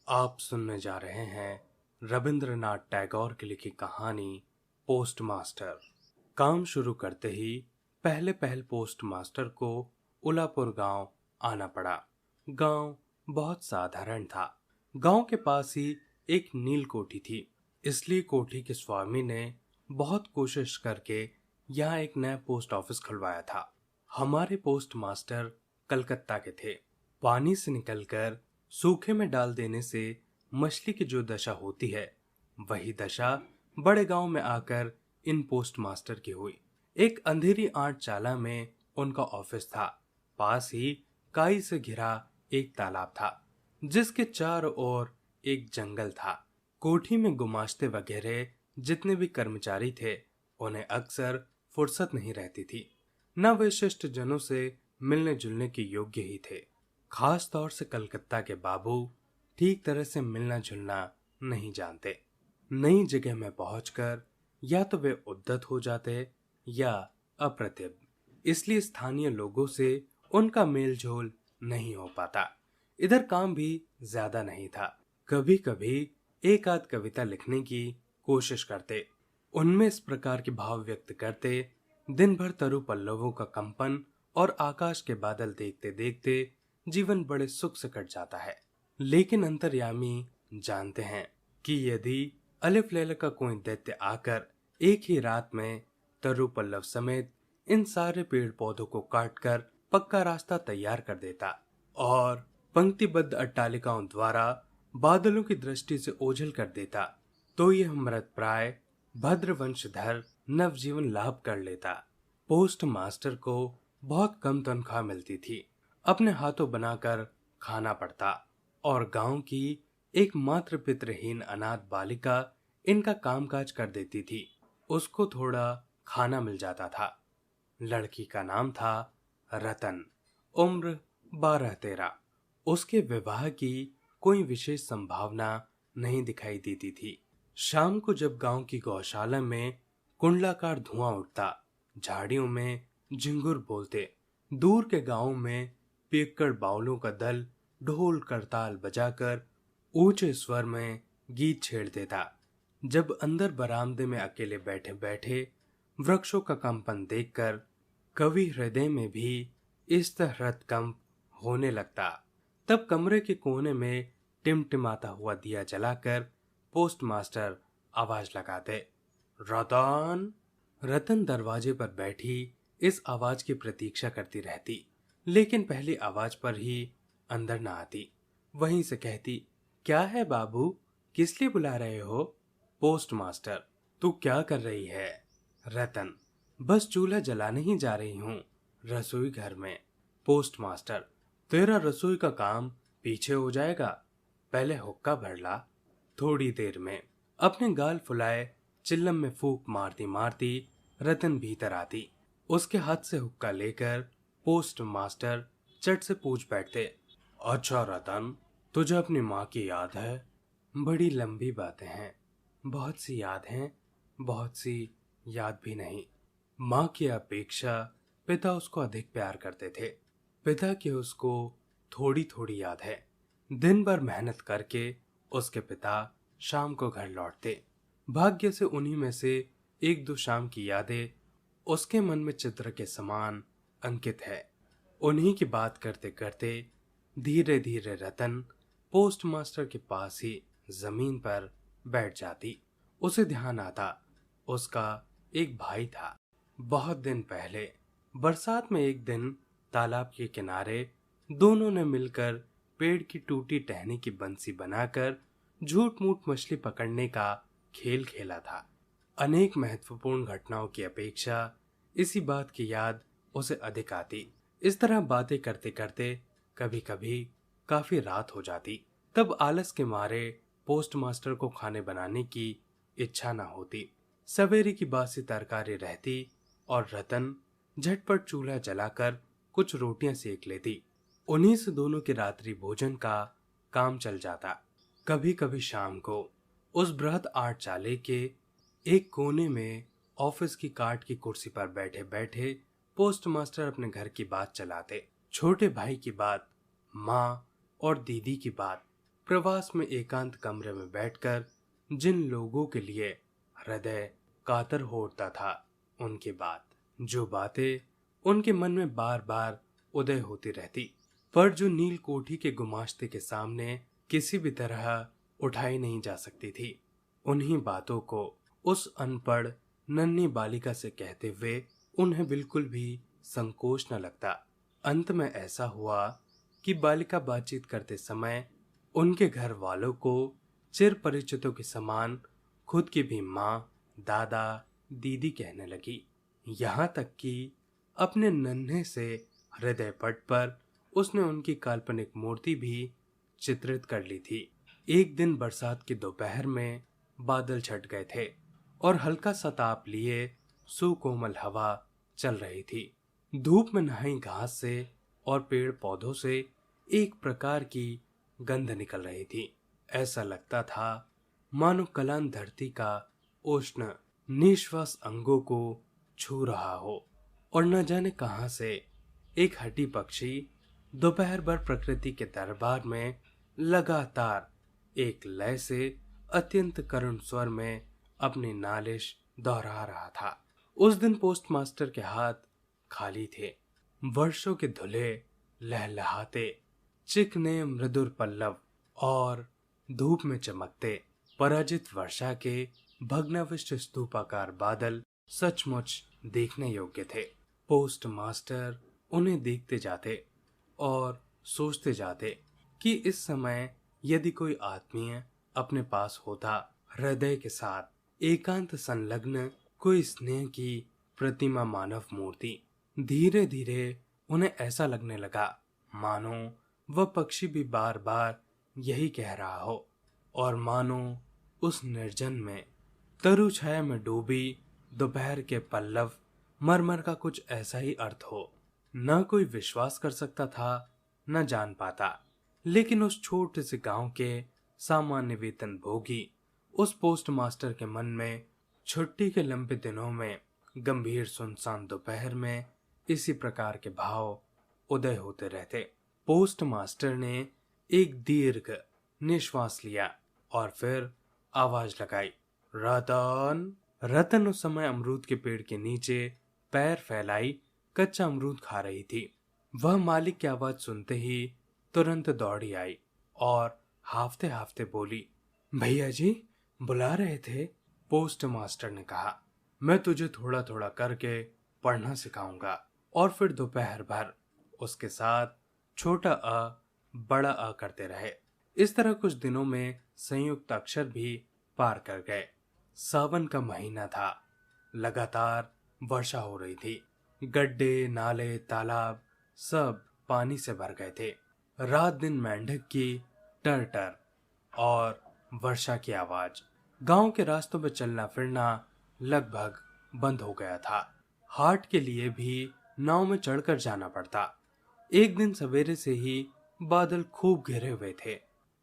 आप सुनने जा रहे हैं रविंद्रनाथ टैगोर की लिखी कहानी पोस्टमास्टर। काम शुरू करते ही पहले पहल पोस्टमास्टर को उलापुर गांव आना पड़ा। गांव बहुत साधारण था। गांव के पास ही एक नील कोठी थी, इसलिए कोठी के स्वामी ने बहुत कोशिश करके यहाँ एक नया पोस्ट ऑफिस खुलवाया था। हमारे पोस्टमास्टर कलकत्ता के थे। पानी से निकलकर सूखे में डाल देने से मछली की जो दशा होती है, वही दशा बड़े गांव में आकर इन पोस्टमास्टर की हुई। एक अंधेरी आठ चाला में उनका ऑफिस था। पास ही काई से घिरा एक तालाब था, जिसके चारों ओर एक जंगल था। कोठी में गुमाश्ते वगैरह जितने भी कर्मचारी थे, उन्हें अक्सर फुर्सत नहीं रहती थी। न वे शिष्ट जनों से मिलने जुलने के योग्य ही थे। खास तौर से कलकत्ता के बाबू ठीक तरह से मिलना जुलना नहीं जानते। नई जगह में पहुंचकर या तो वे उद्दत हो जाते या अप्रतिभ, इसलिए स्थानीय लोगों से उनका मेल जोल नहीं हो पाता। इधर काम भी ज्यादा नहीं था। कभी कभी एक आध कविता लिखने की कोशिश करते, उनमें इस प्रकार के भाव व्यक्त करते। दिन भर तरु पल्लवों का कंपन और आकाश के बादल देखते देखते जीवन बड़े सुख से कट जाता है। लेकिन अंतर्यामी जानते हैं कि यदि अलिफ लैला का कोई दैत्य आकर एक ही रात में तरु पल्लव समेत इन सारे पेड़ पौधों को काटकर पक्का रास्ता तैयार कर देता और पंक्तिबद्ध अट्टालिकाओं द्वारा बादलों की दृष्टि से ओझल कर देता, तो यह मृत प्राय भद्र वंशधर नवजीवन लाभ कर लेता। पोस्ट मास्टर को बहुत कम तनख्वाह मिलती थी। अपने हाथों बनाकर खाना पड़ता और गांव की एकमात्र पितृहीन अनाथ बालिका इनका कामकाज कर देती थी। उसको थोड़ा खाना मिल जाता था। लड़की का नाम था रतन, उम्र 12-13। उसके विवाह की कोई विशेष संभावना नहीं दिखाई देती थी। शाम को जब गांव की गौशाला में कुंडलाकार धुआं उठता, झाड़ियों में झिंगुर बोलते, दूर के गांव में पियक्कड़ बाउलों का दल ढोल करताल बजाकर ऊंचे स्वर में गीत छेड़ देता। जब अंदर बरामदे में अकेले बैठे बैठे वृक्षों का कंपन देखकर कवि हृदय में भी इस तरह कंप होने लगता, तब कमरे के कोने में टिमटिमाता हुआ दिया जलाकर पोस्टमास्टर आवाज लगाते, रतन। रतन दरवाजे पर बैठी इस आवाज की प्रतीक्षा करती रहती, लेकिन पहली आवाज पर ही अंदर न आती। वहीं से कहती, क्या है बाबू, किस लिए बुला रहे हो? पोस्टमास्टर, तू क्या कर रही है? रतन, बस चूल्हा जलाने ही जा रही हूँ, रसोई घर में। पोस्टमास्टर, तेरा रसोई का काम पीछे हो जाएगा, पहले हुक्का भर ला। थोड़ी देर में अपने गाल फुलाए चिल्लम में फूंक मारती मारती रतन भीतर आती। उसके हाथ से हुक्का लेकर पोस्ट मास्टर चट से पूछ बैठते, अच्छा रतन, तुझे अपनी माँ की याद है? बड़ी लंबी बातें हैं, बहुत सी याद हैं, बहुत सी याद भी नहीं। माँ की अपेक्षा पिता उसको अधिक प्यार करते थे। पिता की उसको थोड़ी थोड़ी याद है। दिन भर मेहनत करके उसके पिता शाम को घर लौटते। भाग्य से उन्हीं में से एक दो शाम की यादें उसके मन में चित्र के समान अंकित है। उन्हीं की बात करते करते धीरे धीरे रतन पोस्टमास्टर के पास ही जमीन पर बैठ जाती। उसे ध्यान आता, उसका एक भाई था। बहुत दिन पहले बरसात में एक दिन तालाब के किनारे दोनों ने मिलकर पेड़ की टूटी टहनी की बंसी बनाकर झूठ मूठ मछली पकड़ने का खेल खेला था। अनेक महत्वपूर्ण घटनाओं की अपेक्षा इसी बात की याद उसे अधिक आती। इस तरह बातें करते करते कभी कभी काफी रात हो जाती। तब आलस के मारे पोस्टमास्टर को खाने बनाने की इच्छा न होती। सवेरे की बासी तरकारी रहती और रतन झटपट चूल्हा जलाकर कुछ रोटियां सेक लेती। उन्हीं से दोनों के रात्रि भोजन का काम चल जाता। कभी कभी शाम को उस बृहद आठ चाले के एक कोने में ऑफिस की काठ की कुर्सी पर बैठे बैठे पोस्टमास्टर अपने घर की बात चलाते। छोटे भाई की बात, माँ और दीदी की बात, प्रवास में एकांत कमरे में बैठकर जिन लोगों के लिए हृदय कातर हो उठता था, उनकी बात, जो बातें उनके मन में बार बार उदय होती रहती, पर जो नील कोठी के गुमाश्ते के सामने किसी भी तरह उठाई नहीं जा सकती थी, उन्हीं बातों को उस अनपढ़ नन्ही बालिका से कहते हुए उन्हें बिल्कुल भी संकोच न लगता। अंत में ऐसा हुआ कि बालिका बातचीत करते समय उनके घर वालों को चिर परिचितों के समान खुद की भी माँ, दादा, दीदी कहने लगी। यहाँ तक कि अपने नन्हे से हृदय पट पर उसने उनकी काल्पनिक मूर्ति भी चित्रित कर ली थी। एक दिन बरसात की दोपहर में बादल छट गए थे और हल्का सा ताप लिए सुकोमल हवा चल रही थी। धूप में नहाई घास से और पेड़ पौधों से एक प्रकार की गंध निकल रही थी। ऐसा लगता था मानो कलान धरती का उष्ण निश्वास अंगों को छू रहा हो, और न जाने कहां से एक हठी पक्षी दोपहर भर प्रकृति के दरबार में लगातार एक लय से अत्यंत करुण स्वर में अपनी नालिश दोहरा रहा था। उस दिन पोस्टमास्टर के हाथ खाली थे। वर्षों के धुले लहलहाते चिकने मृदुर पल्लव और धूप में चमकते पराजित वर्षा के भग्नाविष्ट स्तूपाकार बादल सचमुच देखने योग्य थे। पोस्टमास्टर उन्हें देखते जाते और सोचते जाते कि इस समय यदि कोई आत्मीय अपने पास होता, हृदय के साथ एकांत संलग्न कोई स्नेह की प्रतिमा मानव मूर्ति। धीरे धीरे उन्हें ऐसा लगने लगा मानो वह पक्षी भी बार बार यही कह रहा हो, और मानो उस निर्जन में तरु छाया में डूबी दोपहर के पल्लव मरमर का कुछ ऐसा ही अर्थ हो। न कोई विश्वास कर सकता था, न जान पाता, लेकिन उस छोटे से गांव के सामान्य वेतन भोगी उस पोस्टमास्टर के मन में छुट्टी के लंबे दिनों में गंभीर सुनसान दोपहर में इसी प्रकार के भाव उदय होते रहते। पोस्टमास्टर ने एक दीर्घ निश्वास लिया और फिर आवाज लगाई, रतन। रतन उस समय अमरूद के पेड़ के नीचे पैर फैलाई कच्चा अमरूद खा रही थी। वह मालिक की आवाज सुनते ही तुरंत दौड़ी आई और हाफते हाफते बोली, भैया जी बुला रहे थे? पोस्टमास्टर ने कहा, मैं तुझे थोड़ा थोड़ा करके पढ़ना सिखाऊंगा और फिर दोपहर भर उसके साथ छोटा अ बड़ा अ करते रहे। इस तरह कुछ दिनों में संयुक्त अक्षर भी पार कर गए। सावन का महीना था। लगातार वर्षा हो रही थी। गड्ढे, नाले, तालाब सब पानी से भर गए थे। रात दिन मेंढक की टर टर और वर्षा की आवाज। गांव के रास्तों में चलना फिरना लगभग बंद हो गया था। हाट के लिए भी नाव में चढ़कर जाना पड़ता। एक दिन सवेरे से ही बादल खूब घिरे हुए थे।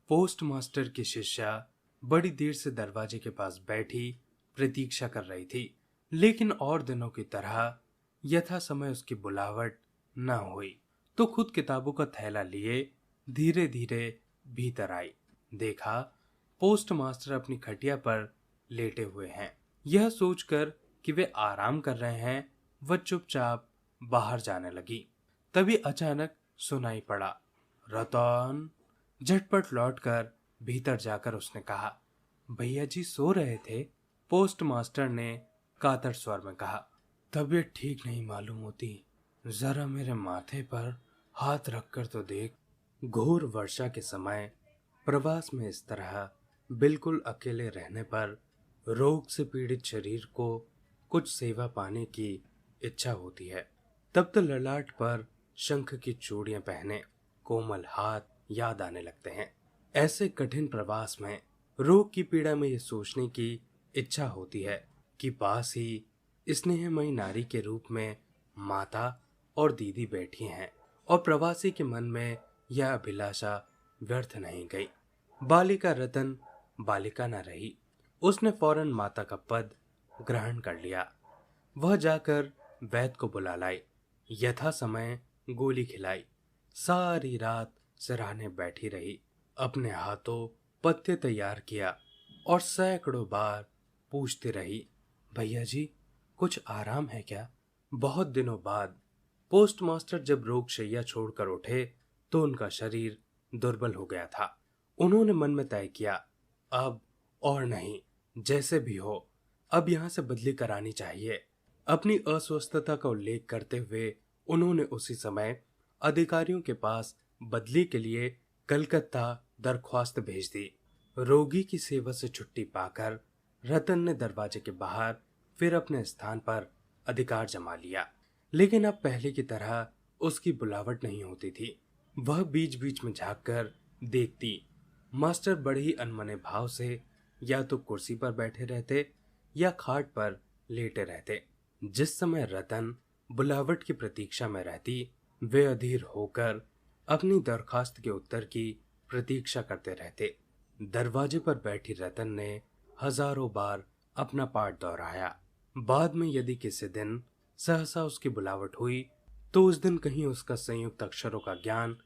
पोस्टमास्टर की शिष्या बड़ी देर से दरवाजे के पास बैठी प्रतीक्षा कर रही थी, लेकिन और दिनों की तरह यथा समय उसकी बुलावट न हुई तो खुद किताबों का थैला लिए धीरे धीरे भीतर आई। देखा पोस्टमास्टर अपनी खटिया पर लेटे हुए हैं। यह सोचकर कि वे आराम कर रहे हैं, वह चुपचाप बाहर जाने लगी। तभी अचानक सुनाई पड़ा, रतन। झटपट लौटकर भीतर जाकर उसने कहा, भैया जी सो रहे थे? पोस्टमास्टर ने कातर स्वर में कहा, तबीयत ठीक नहीं मालूम होती, जरा मेरे माथे पर हाथ रखकर तो देख। घोर वर्षा के समय प्रवास में इस तरह बिल्कुल अकेले रहने पर रोग से पीड़ित शरीर को कुछ सेवा पाने की इच्छा होती है। तब तो ललाट पर शंख की चूड़ियां पहने कोमल हाथ याद आने लगते हैं। ऐसे कठिन प्रवास में रोग की पीड़ा में यह सोचने की इच्छा होती है कि पास ही स्नेहमयी नारी के रूप में माता और दीदी बैठी हैं, और प्रवासी के मन में यह अभिलाषा व्यर्थ नहीं गई। बालिका रतन बालिका न रही। उसने फौरन माता का पद ग्रहण कर लिया। वह जाकर वैद्य को बुला लाई, यथा समय गोली खिलाई, सारी रात सिरहाने बैठी रही। अपने हाथों पत्ते तैयार किया और सैकड़ों बार पूछती रही, भैया जी कुछ आराम है क्या? बहुत दिनों बाद पोस्टमास्टर जब रोगशैया छोड़कर उठे तो उनका शरीर दुर्बल हो गया था। उन्होंने मन में तय किया, अब और नहीं, जैसे भी हो अब यहां से बदली करानी चाहिए। अपनी अस्वस्थता का उल्लेख करते हुए उन्होंने उसी समय अधिकारियों के पास बदली के लिए कलकत्ता दरख्वास्त भेज दी। रोगी की सेवा से छुट्टी पाकर रतन ने दरवाजे के बाहर फिर अपने स्थान पर अधिकार जमा लिया। लेकिन अब पहले की तरह उसकी बुलावट नहीं होती थी। वह बीच बीच में झांक कर देखती। मास्टर बड़े ही अनमने भाव से या तो कुर्सी पर बैठे रहते या खाट पर लेटे रहते। जिस समय रतन बुलावट की प्रतीक्षा में रहती, वे अधीर होकर अपनी दरखास्त के उत्तर की प्रतीक्षा करते रहते। दरवाजे पर बैठी रतन ने हजारों बार अपना पाठ दोहराया। बाद में यदि किसी दिन सहसा उसकी बुलावट हुई तो उस दिन कहीं उसका संयुक्त अक्षरों का ज्ञान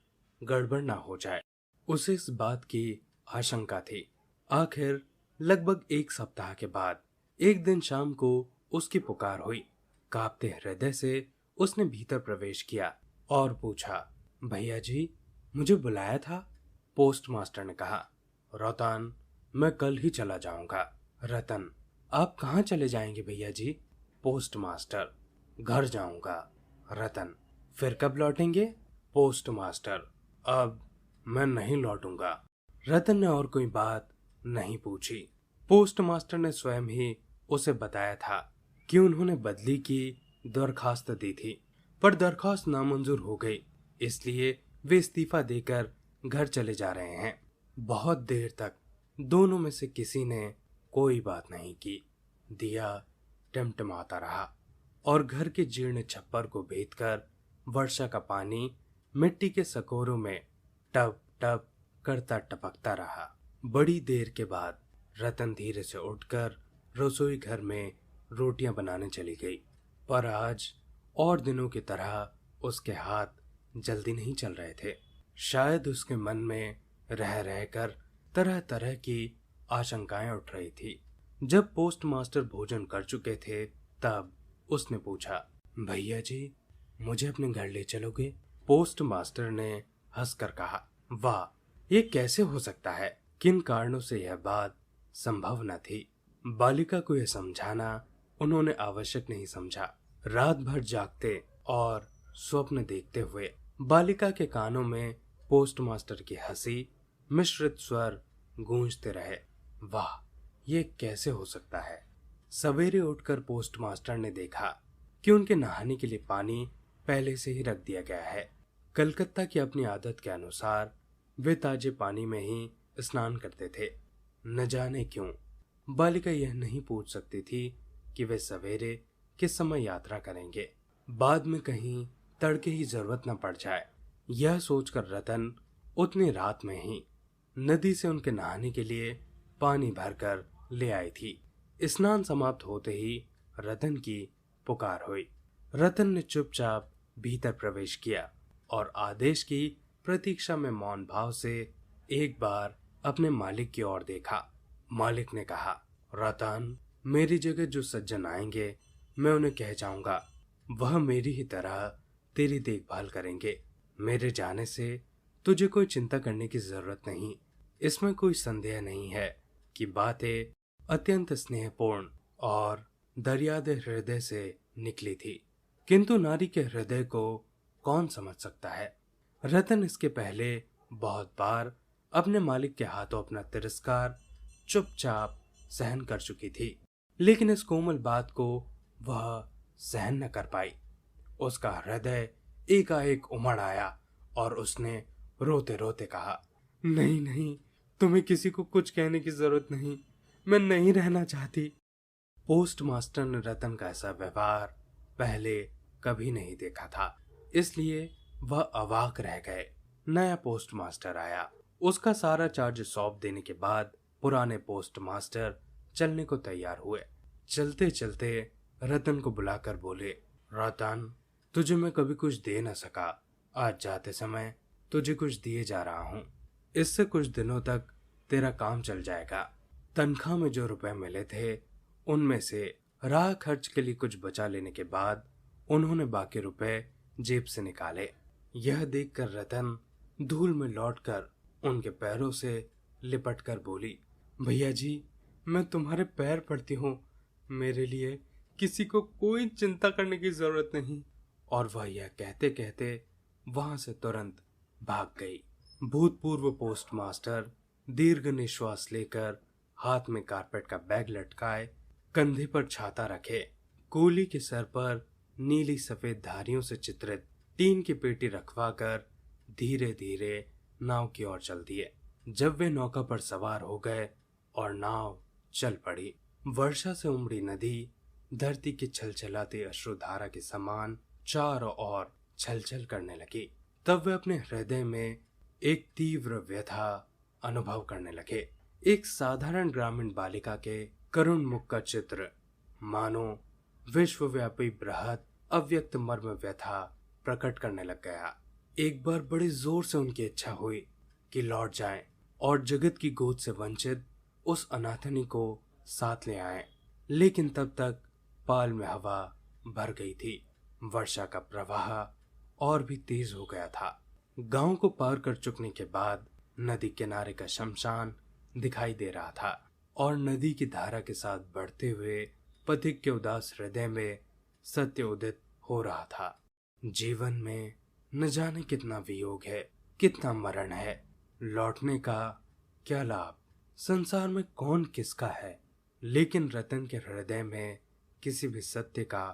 गड़बड़ ना हो जाए, उसे इस बात की आशंका थी। आखिर लगभग एक सप्ताह के बाद एक दिन शाम को उसकी पुकार हुई। कांपते हृदय से उसने भीतर प्रवेश किया और पूछा, भैया जी मुझे बुलाया था? पोस्टमास्टर ने कहा, रतन मैं कल ही चला जाऊंगा। रतन, आप कहाँ चले जाएंगे भैया जी? पोस्टमास्टर, घर जाऊंगा। रतन, फिर कब लौटेंगे? पोस्टमास्टर, अब मैं नहीं लौटूंगा। रतन ने और कोई बात नहीं पूछी। पोस्टमास्टर ने स्वयं ही उसे बताया था कि उन्होंने बदली की दरखास्त दी थी, पर दरखास्त नामंजूर हो गई, इसलिए वे इस्तीफा देकर घर चले जा रहे हैं। बहुत देर तक दोनों में से किसी ने कोई बात नहीं की। दिया टिमटिमाता रहा और घर के जीर्ण छप्पर को भेदकर वर्षा का पानी मिट्टी के सकोरों में टप टप करता टपकता रहा। बड़ी देर के बाद रतन धीरे से उठकर रसोई घर में रोटियां बनाने चली गई, पर आज और दिनों की तरह उसके हाथ जल्दी नहीं चल रहे थे। शायद उसके मन में रह रहकर तरह तरह की आशंकाएं उठ रही थी। जब पोस्टमास्टर भोजन कर चुके थे तब उसने पूछा, भैया जी मुझे अपने घर ले चलोगे? पोस्टमास्टर ने हंसकर कहा, वाह, ये कैसे हो सकता है? किन कारणों से यह बात संभव न थी? बालिका को यह समझाना उन्होंने आवश्यक नहीं समझा। रात भर जागते और स्वप्न देखते हुए बालिका के कानों में पोस्टमास्टर की हंसी मिश्रित स्वर गूंजते रहे। वाह, ये कैसे हो सकता है? सवेरे उठकर पोस्टमास्टर ने देखा कि उनके नहाने के लिए पानी पहले से ही रख दिया गया है। कलकत्ता की अपनी आदत के अनुसार वे ताजे पानी में ही स्नान करते थे। न जाने क्यों बालिका यह नहीं पूछ सकती थी कि वे सवेरे किस समय यात्रा करेंगे, बाद में कहीं तड़के ही जरूरत न पड़ जाए। यह सोचकर रतन उतनी रात में ही नदी से उनके नहाने के लिए पानी भरकर ले आई थी। स्नान समाप्त होते ही रतन की पुकार हुई। रतन ने चुपचाप भीतर प्रवेश किया और आदेश की प्रतीक्षा में मौन भाव से एक बार अपने मालिक की ओर देखा। मालिक ने कहा, रतन, मेरी जगह जो सज्जन आएंगे मैं उन्हें कह जाऊंगा, वह मेरी ही तरह तेरी देखभाल करेंगे। मेरे जाने से तुझे कोई चिंता करने की जरूरत नहीं। इसमें कोई संदेह नहीं है कि बातें अत्यंत स्नेहपूर्ण और दरियादे हृदय से निकली थी, किंतु नारी के हृदय को कौन समझ सकता है? रतन इसके पहले बहुत बार अपने मालिक के हाथों अपना तिरस्कार चुपचाप सहन कर चुकी थी, लेकिन इस कोमल बात को वह सहन न कर पाई। उसका हृदय एकाएक उमड़ आया और उसने रोते रोते कहा, नहीं नहीं, तुम्हें किसी को कुछ कहने की जरूरत नहीं, मैं नहीं रहना चाहती। पोस्टमास्टर ने रतन का ऐसा व्यवहार पहले कभी नहीं देखा था, इसलिए वह अवाक रह गए। नया पोस्टमास्टर आया। उसका सारा चार्ज सौंप देने के बाद पुराने पोस्टमास्टर चलने को तैयार हुए। चलते चलते रतन को बुलाकर बोले, रतन, तुझे मैं कभी कुछ दे न सका, आज जाते समय तुझे कुछ दिए जा रहा हूँ। इससे कुछ दिनों तक तेरा काम चल जाएगा। तनख्वाह में जो रुपए मिले थे उनमें से राह खर्च के लिए कुछ बचा लेने के बाद उन्होंने बाकी रुपए जेब से निकाले। यह देखकर रतन धूल में लौटकर उनके पैरों से लिपट कर बोली, भैया जी, मैं तुम्हारे पैर पड़ती हूँ, मेरे लिए किसी को कोई चिंता करने की जरूरत नहीं। और वह यह कहते कहते वहां से तुरंत भाग गई। भूतपूर्व पोस्टमास्टर दीर्घ निश्वास लेकर हाथ में कारपेट का बैग लटकाए, कंधे पर छाता रखे, कूली के सर पर नीली सफेद धारियों से चित्रित टीन की पेटी रखवाकर धीरे धीरे नाव की ओर चल दिए। जब वे नौका पर सवार हो गए और नाव चल पड़ी, वर्षा से उमड़ी नदी धरती की छलछलाती अश्रुधारा के समान चारों ओर छलछल करने लगी। तब वे अपने हृदय में एक तीव्र व्यथा अनुभव करने लगे। एक साधारण ग्रामीण बालिका के करुण मुख का चित्र मानो विश्वव्यापी बृहद अव्यक्त मर्म व्यथा प्रकट करने लग गया। एक बार बड़ी जोर से उनकी इच्छा हुई कि लौट जाएं और जगत की गोद से वंचित उस अनाथनी को साथ ले आएं, लेकिन तब तक पाल में हवा भर गई थी। वर्षा का प्रवाह और भी तेज हो गया था। गांव को पार कर चुकने के बाद नदी किनारे का शमशान दिखाई दे रहा था और नदी की धारा के साथ बढ़ते हुए पथिक के उदास हृदय में सत्य उदित हो रहा था। जीवन में न जाने कितना वियोग है, कितना मरण है, लौटने का क्या लाभ, संसार में कौन किसका है। लेकिन रतन के हृदय में किसी भी सत्य का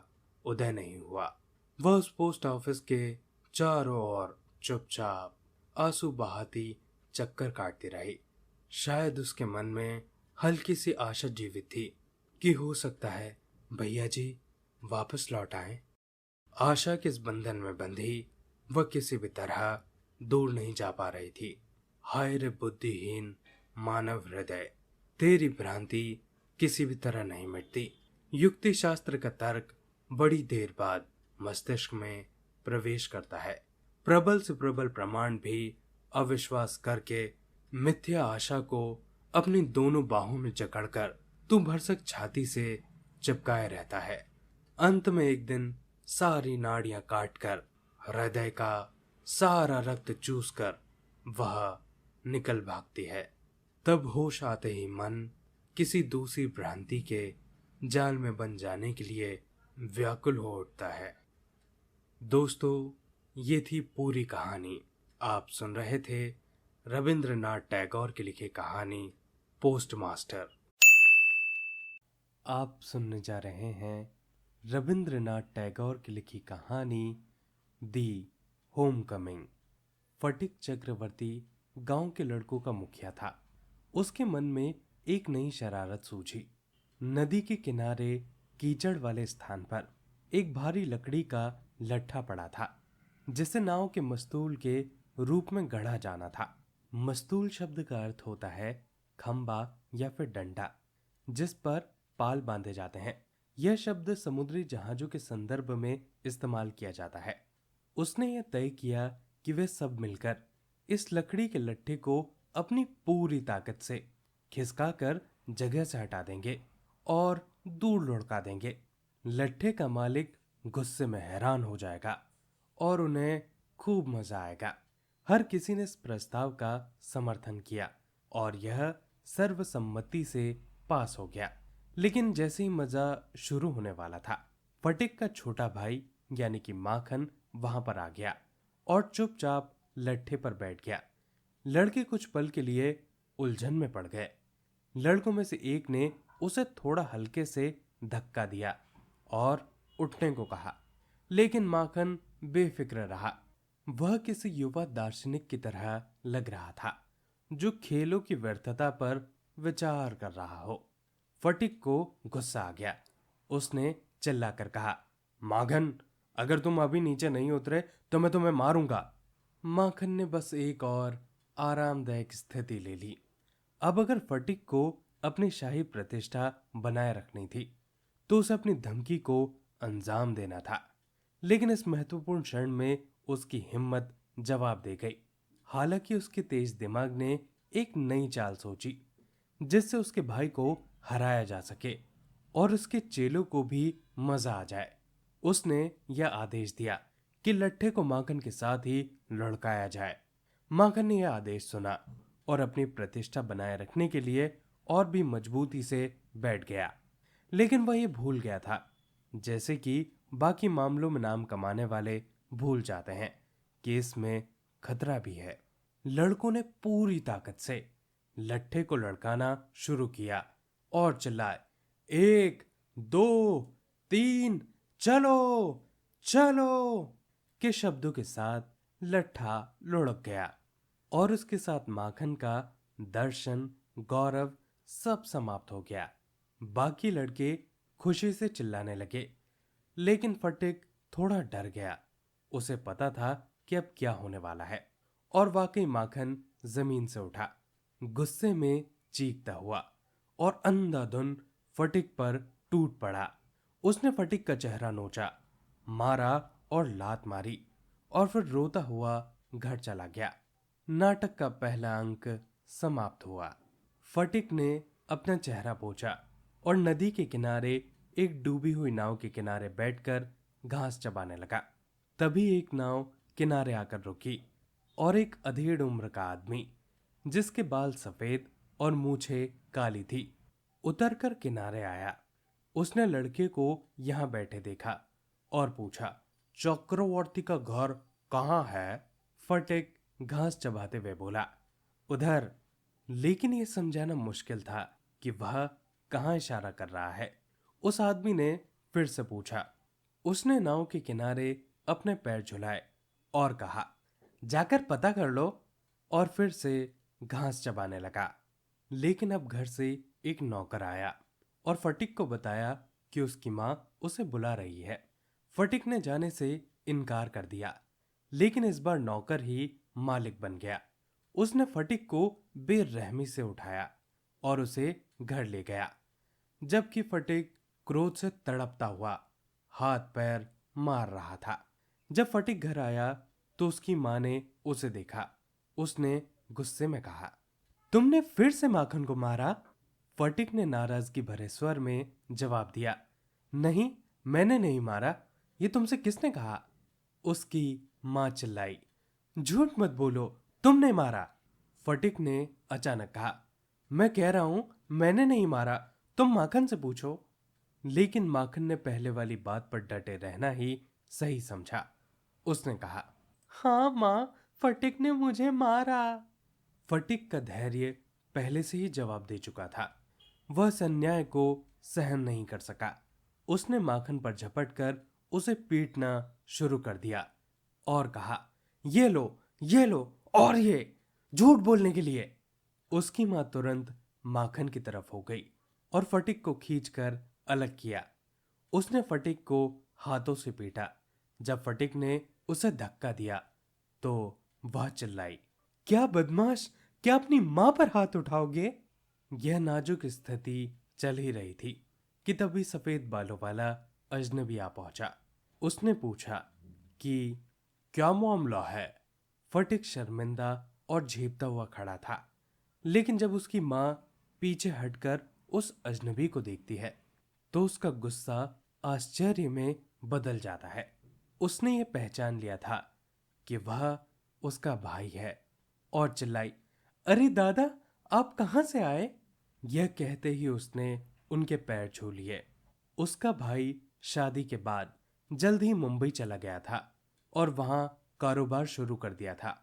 उदय नहीं हुआ। वह उस पोस्ट ऑफिस के चारों ओर चुपचाप आंसू बहाती चक्कर काटती रही। शायद उसके मन में हल्की सी आशा जीवित थी कि हो सकता है भैया जी वापस लौट आए। आशा के इस बंधन में बंधी वह किसी भी तरह दूर नहीं जा पा रही थी। हाय रे बुद्धिहीन मानव हृदय, तेरी भ्रांति किसी भी तरह नहीं मिटती। युक्ति शास्त्र का तर्क बड़ी देर बाद मस्तिष्क में प्रवेश करता है। प्रबल से प्रबल प्रमाण भी अविश्वास करके मिथ्या आशा को अपनी दोनों बाहों में जकड़कर तू भरसक छाती से चिपकाए रहता है। अंत में एक दिन सारी नाड़ियां काटकर हृदय का सारा रक्त चूसकर वह निकल भागती है। तब होश आते ही मन किसी दूसरी भ्रांति के जाल में बन जाने के लिए व्याकुल हो उठता है। दोस्तों, ये थी पूरी कहानी। आप सुन रहे थे रविंद्रनाथ टैगोर की लिखी कहानी पोस्टमास्टर। आप सुनने जा रहे हैं रविंद्रनाथ टैगोर की लिखी कहानी दी होमकमिंग। फटिक चक्रवर्ती गांव के लड़कों का मुखिया था। उसके मन में एक नई शरारत सूझी। नदी के किनारे कीचड़ वाले स्थान पर एक भारी लकड़ी का लट्ठा पड़ा था, जिसे नाव के मस्तूल के रूप में गढ़ा जाना था। मस्तूल शब्द का अर्थ होता है खंबा या फिर डंडा, जिस पर पाल बांधे जाते हैं। यह शब्द समुद्री जहाजों के संदर्भ में इस्तेमाल किया जाता है। उसने यह तय किया कि वे सब मिलकर इस लकड़ी के लट्ठे को अपनी पूरी ताकत से खिसकाकर जगह से हटा देंगे और दूर लुढ़का देंगे। लट्ठे का मालिक गुस्से में हैरान हो जाएगा और उन्हें खूब मजा आएगा। हर किसी ने इस प्रस्ताव का समर्थन किया और यह सर्वसम्मति से पास हो गया। लेकिन जैसे ही मजा शुरू होने वाला था, फटिक का छोटा भाई यानी कि माखन वहां पर आ गया और चुपचाप लट्ठे पर बैठ गया। लड़के कुछ पल के लिए उलझन में पड़ गए। लड़कों में से एक ने उसे थोड़ा हल्के से धक्का दिया और उठने को कहा, लेकिन माखन बेफिक्र रहा। वह किसी युवा दार्शनिक की तरह लग रहा था जो खेलों की व्यर्थता पर विचार कर रहा हो। फटिक को गुस्सा आ गया। उसने चिल्लाकर कहा, माखन, अगर तुम अभी नीचे नहीं उतरे तो मैं तुम्हें मारूंगा। माखन ने बस एक और आरामदायक स्थिति ले ली। अब अगर फटिक को अपनी शाही प्रतिष्ठा बनाए रखनी थी तो उसे अपनी धमकी को अंजाम देना था। लेकिन इस महत्वपूर्ण क्षण में उसकी हिम्मत जवाब दे गई। हालांकि उसके तेज दिमाग ने एक नई चाल सोची जिससे उसके भाई को हराया जा सके और उसके चेलों को भी मजा आ जाए। उसने यह आदेश दिया कि लट्ठे को माखन के साथ ही लुढ़काया जाए। माखन ने यह आदेश सुना और अपनी प्रतिष्ठा बनाए रखने के लिए और भी मजबूती से बैठ गया। लेकिन वह ये भूल गया था, जैसे कि बाकी मामलों में नाम कमाने वाले भूल जाते हैं, कि इसमें खतरा भी है। लड़कों ने पूरी ताकत से लट्ठे को लड़काना शुरू किया और चिल्लाए, 1 2 3 चलो चलो के शब्दों के साथ लट्ठा लुढ़क गया और उसके साथ माखन का दर्शन, गौरव सब समाप्त हो गया। बाकी लड़के खुशी से चिल्लाने लगे, लेकिन फटिक थोड़ा डर गया। उसे पता था कि अब क्या होने वाला है और वाकई माखन जमीन से उठा, गुस्से में चीखता हुआ और अंधाधुंध फटिक पर टूट पड़ा। उसने फटिक का चेहरा नोचा, मारा और लात मारी और फिर रोता हुआ घर चला गया। नाटक का पहला अंक समाप्त हुआ। फटिक ने अपना चेहरा पोंछा और नदी के किनारे एक डूबी हुई नाव के किनारे बैठकर घास चबाने लगा। तभी एक नाव किनारे आकर रुकी और एक अधेड़ उम्र का आदमी, जिसके बाल सफेद और मूछें काली थी, उतरकर किनारे आया। उसने लड़के को यहां बैठे देखा और पूछा, चक्रवर्ती का घर कहाँ है? फटिक घास चबाते हुए बोला, उधर। लेकिन यह समझाना मुश्किल था कि वह कहाँ इशारा कर रहा है। उस आदमी ने फिर से पूछा। उसने नाव के किनारे अपने पैर झुलाए और कहा, जाकर पता कर लो, और फिर से घास चबाने लगा। लेकिन अब घर से एक नौकर आया और फटिक को बताया कि उसकी माँ उसे बुला रही है। फटिक ने जाने से इनकार कर दिया, लेकिन इस बार नौकर ही मालिक बन गया। उसने फटिक को बेरहमी से उठाया और उसे घर ले गया, जबकि फटिक क्रोध से तड़पता हुआ हाथ पैर मार रहा था। जब फटिक घर आया तो उसकी माँ ने उसे देखा। उसने गुस्से में कहा, तुमने फिर से माखन को मारा? फटिक ने नाराजगी भरे स्वर में जवाब दिया, नहीं, मैंने नहीं मारा। ये तुमसे किसने कहा? उसकी माँ चिल्लाई, झूठ मत बोलो, तुमने मारा। फटिक ने अचानक कहा, मैं कह रहा हूं मैंने नहीं मारा, तुम माखन से पूछो। लेकिन माखन ने पहले वाली बात पर डटे रहना ही सही समझा। उसने कहा, हाँ माँ, फटिक ने मुझे मारा। फटिक का धैर्य पहले से ही जवाब दे चुका था। वह इस अन्याय को सहन नहीं कर सका। उसने माखन पर झपटकर उसे पीटना शुरू कर दिया और कहा, ये लो और ये, झूठ बोलने के लिए। उसकी मां तुरंत माखन की तरफ हो गई और फटिक को खींचकर अलग किया। उसने फटिक को हाथों से पीटा। जब फटिक ने उसे धक्का दिया तो वह चिल्लाई, क्या बदमाश, क्या अपनी मां पर हाथ उठाओगे? यह नाजुक स्थिति चल ही रही थी कि तभी सफेद बालों वाला अजनबी आ पहुंचा। उसने पूछा कि क्या मामला है? फटिक शर्मिंदा और झेपता हुआ खड़ा था, लेकिन जब उसकी मां पीछे हटकर उस अजनबी को देखती है तो उसका गुस्सा आश्चर्य में बदल जाता है। उसने ये पहचान लिया था कि वह उसका भाई है और चिल्लाई, अरे दादा, आप कहां से आए? यह कहते ही उसने उनके पैर छू लिए। उसका भाई शादी के बाद जल्द ही मुंबई चला गया था और वहां कारोबार शुरू कर दिया था।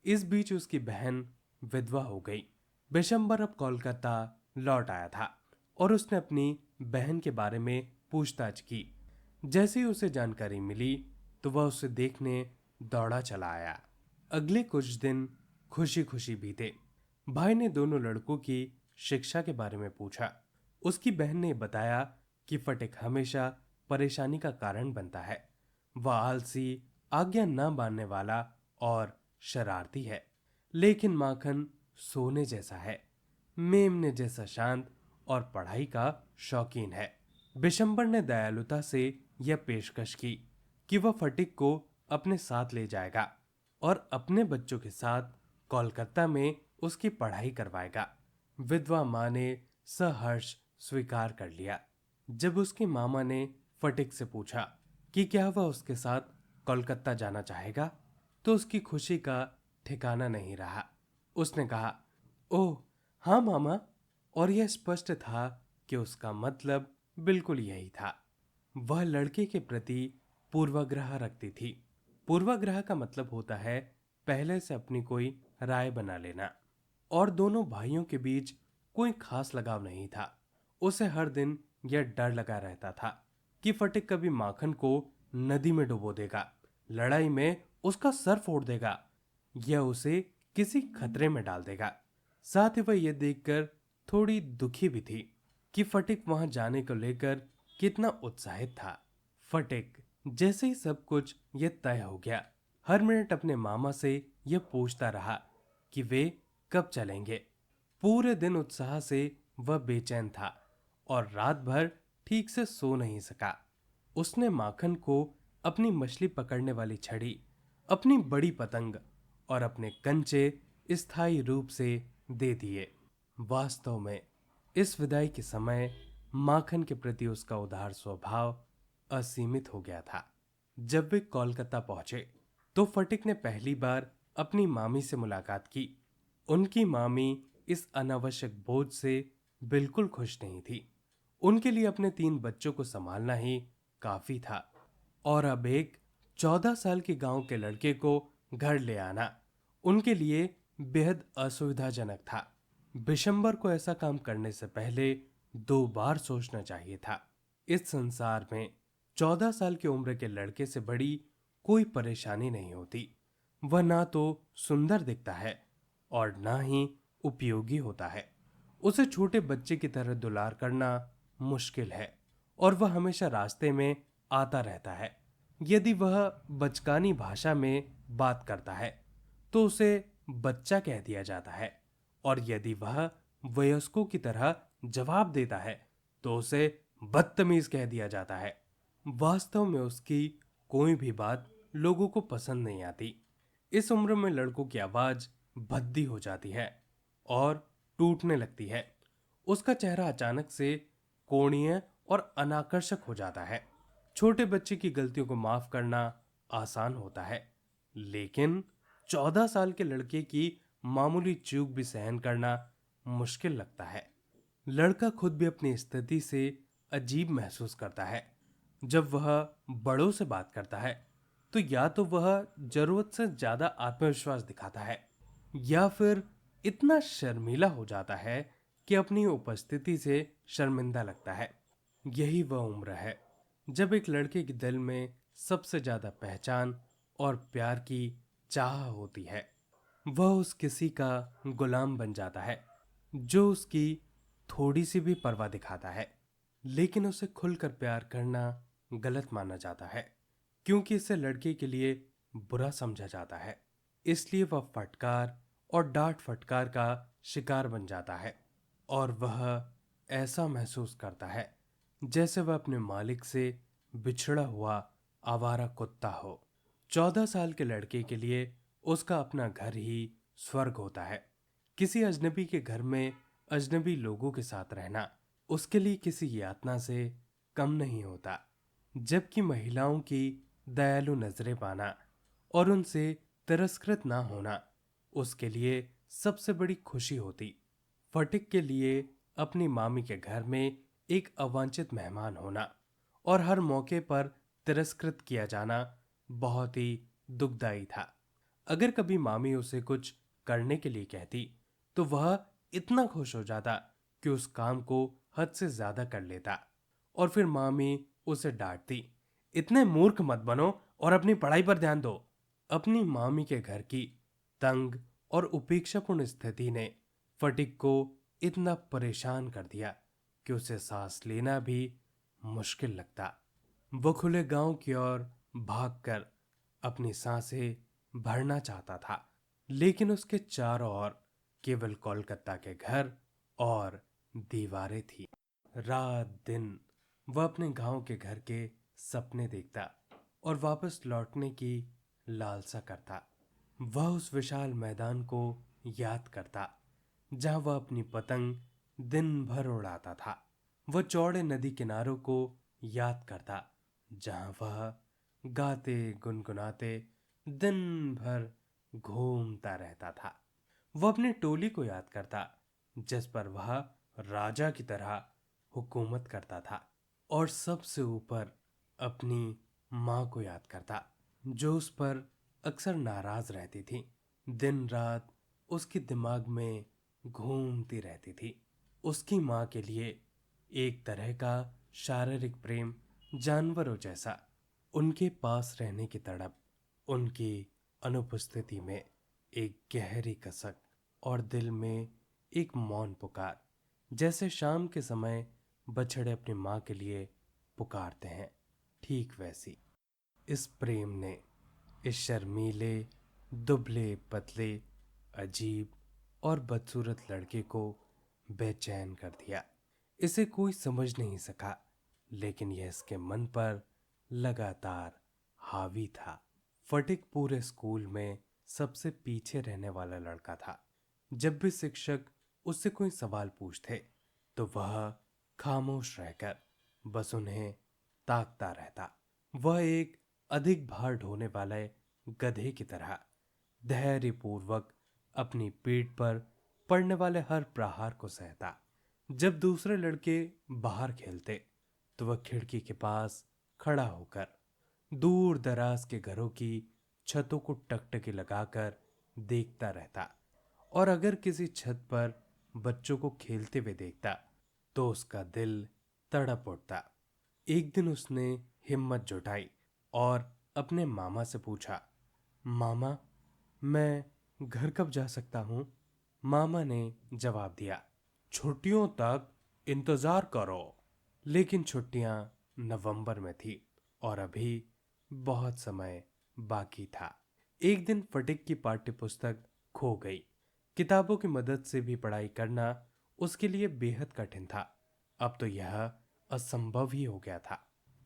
इस बीच उसकी बहन विधवा हो गई। बिशंबर अब कोलकाता लौट आया था और उसने अपनी बहन के बारे में पूछताछ की। जैसे ही उसे जानकारी मिली तो वह उसे देखने दौड़ा चला आया। अगले कुछ दिन खुशी खुशी बीते। भाई ने दोनों लड़कों की शिक्षा के बारे में पूछा। उसकी बहन ने बताया कि फटिक हमेशा परेशानी का कारण बनता है। वह आलसी, आज्ञा न मानने वाला और शरारती है। लेकिन माखन सोने जैसा है, मेमने जैसा शांत और पढ़ाई का शौकीन है। बिशंबर ने दयालुता से यह पेशकश की कि वह फटिक को अपने साथ ले जाएगा और अपने बच्चों के साथ कोलकाता में उसकी पढ़ाई करवाएगा। विधवा माँ ने सहर्ष स्वीकार कर लिया। जब उसके मामा ने फटिक से पूछा कि क्या वह उसके साथ कोलकाता जाना चाहेगा, तो उसकी खुशी का ठिकाना नहीं रहा। उसने कहा, ओह हाँ मामा, और यह स्पष्ट था कि उसका मतलब बिल्कुल यही था। वह लड़के के प्रति पूर्वाग्रह रखती थी। पूर्वाग्रह का मतलब होता है पहले से अपनी कोई राय बना लेना। और दोनों भाइयों के बीच कोई खास लगाव नहीं था। उसे हर दिन यह डर लगा रहता था कि फटिक कभी माखन को नदी में डुबो देगा, लड़ाई में उसका सर फोड़ देगा, यह उसे किसी खतरे में डाल देगा। साथ ही वह यह देखकर थोड़ी दुखी भी थी कि फटिक वहां जाने को लेकर कितना उत्साहित था। फटिक जैसे ही सब कुछ यह तय हो गया, हर मिनट अपने मामा से यह पूछता रहा कि वे कब चलेंगे। पूरे दिन उत्साह से वह बेचैन था और रात भर ठीक से सो नहीं सका। उसने माखन को अपनी मछली पकड़ने वाली छड़ी, अपनी बड़ी पतंग और अपने कंचे स्थायी रूप से दे दिए। वास्तव में इस विदाई के समय माखन के प्रति उसका उदार स्वभाव असीमित हो गया था। जब वे कोलकाता पहुंचे तो फटिक ने पहली बार अपनी मामी से मुलाकात की। उनकी मामी इस अनावश्यक बोझ से बिल्कुल खुश नहीं थी। उनके लिए अपने 3 बच्चों को संभालना ही काफी था और अब एक 14 साल के गांव के लड़के को घर ले आना उनके लिए बेहद असुविधाजनक था। बिशंबर को ऐसा काम करने से पहले 2 बार सोचना चाहिए था। इस संसार में 14 साल की उम्र के लड़के से बड़ी कोई परेशानी नहीं होती। वह ना तो सुंदर दिखता है और ना ही उपयोगी होता है। उसे छोटे बच्चे की तरह दुलार करना मुश्किल है और वह हमेशा रास्ते में आता रहता है। यदि वह बचकानी भाषा में बात करता है तो उसे बच्चा कह दिया जाता है और यदि वह वयस्कों की तरह जवाब देता है तो उसे बदतमीज कह दिया जाता है। वास्तव में उसकी कोई भी बात लोगों को पसंद नहीं आती। इस उम्र में लड़कों की आवाज भद्दी हो जाती है और टूटने लगती है। उसका चेहरा अचानक से कोणीय और अनाकर्षक हो जाता है। छोटे बच्चे की गलतियों को माफ करना आसान होता है, लेकिन 14 साल के लड़के की मामूली चूक भी सहन करना मुश्किल लगता है। लड़का खुद भी अपनी स्थिति से अजीब महसूस करता है। जब वह बड़ों से बात करता है तो या तो वह जरूरत से ज्यादा आत्मविश्वास दिखाता है या फिर इतना शर्मीला हो जाता है कि अपनी उपस्थिति से शर्मिंदा लगता है। यही वह उम्र है जब एक लड़के के दिल में सबसे ज्यादा पहचान और प्यार की चाह होती है। वह उस किसी का गुलाम बन जाता है जो उसकी थोड़ी सी भी परवाह दिखाता है, लेकिन उसे खुलकर प्यार करना गलत माना जाता है क्योंकि इसे लड़के के लिए बुरा समझा जाता है। इसलिए वह फटकार और डांट फटकार का शिकार बन जाता है और वह ऐसा महसूस करता है जैसे वह अपने मालिक से बिछड़ा हुआ आवारा कुत्ता हो। 14 साल के लड़के के लिए उसका अपना घर ही स्वर्ग होता है। किसी अजनबी के घर में अजनबी लोगों के साथ रहना उसके लिए किसी यातना से कम नहीं होता, जबकि महिलाओं की दयालु नजरें पाना और उनसे तिरस्कृत ना होना उसके लिए सबसे बड़ी खुशी होती। फटिक के लिए अपनी मामी के घर में एक अवांछित मेहमान होना और हर मौके पर तिरस्कृत किया जाना बहुत ही दुखदाई था। अगर कभी मामी उसे कुछ करने के लिए कहती तो वह इतना खुश हो जाता कि उस काम को हद से ज्यादा कर लेता और फिर मामी उसे डांटती, इतने मूर्ख मत बनो और अपनी पढ़ाई पर ध्यान दो। अपनी मामी के घर की तंग और उपेक्षापूर्ण स्थिति ने फटिक को इतना परेशान कर दिया कि उसे सांस लेना भी मुश्किल लगता। वो खुले गांव की ओर भागकर अपनी सांसें भरना चाहता था, लेकिन उसके चारों ओर केवल कोलकाता के घर और दीवारें थी। रात दिन वह अपने गांव के घर के सपने देखता और वापस लौटने की लालसा करता। वह उस विशाल मैदान को याद करता जहां वह अपनी पतंग दिन भर उड़ाता था। वह चौड़े नदी किनारों को याद करता जहां वह गाते गुनगुनाते दिन भर घूमता रहता था। वह अपनी टोली को याद करता जिस पर वह राजा की तरह हुकूमत करता था। और सबसे ऊपर अपनी माँ को याद करता जो उस पर अक्सर नाराज रहती थी। दिन रात उसके दिमाग में घूमती रहती थी। उसकी माँ के लिए एक तरह का शारीरिक प्रेम, जानवरों जैसा, उनके पास रहने की तड़प, उनकी अनुपस्थिति में एक गहरी कसक और दिल में एक मौन पुकार, जैसे शाम के समय बछड़े अपनी माँ के लिए पुकारते हैं, ठीक वैसी। इस प्रेम ने इस शर्मीले, दुबले पतले, अजीब और बदसूरत लड़के को बेचैन कर दिया। इसे कोई समझ नहीं सका, लेकिन यह इसके मन पर लगातार हावी था। फटिक पूरे स्कूल में सबसे पीछे रहने वाला लड़का था। जब भी शिक्षक उससे कोई सवाल पूछते तो वह खामोश रहकर बस उन्हें ताकता रहता। वह एक अधिक भार ढोने वाले गधे की तरह धैर्यपूर्वक अपनी पीठ पर पड़ने वाले हर प्रहार को सहता। जब दूसरे लड़के बाहर खेलते तो वह खिड़की के पास खड़ा होकर दूर दराज के घरों की छतों को टकटकी लगाकर देखता रहता। और अगर किसी छत पर बच्चों को खेलते हुए देखता तो उसका दिल तड़प उठता। एक दिन उसने हिम्मत जुटाई और अपने मामा से पूछा, मामा, मैं घर कब जा सकता हूं? मामा ने जवाब दिया, छुट्टियों तक इंतजार करो। लेकिन छुट्टियां नवंबर में थी और अभी बहुत समय बाकी था। एक दिन फटिक की पाठ्य पुस्तक खो गई। किताबों की मदद से भी पढ़ाई करना उसके लिए बेहद कठिन था। अब तो यह असंभव ही हो गया था।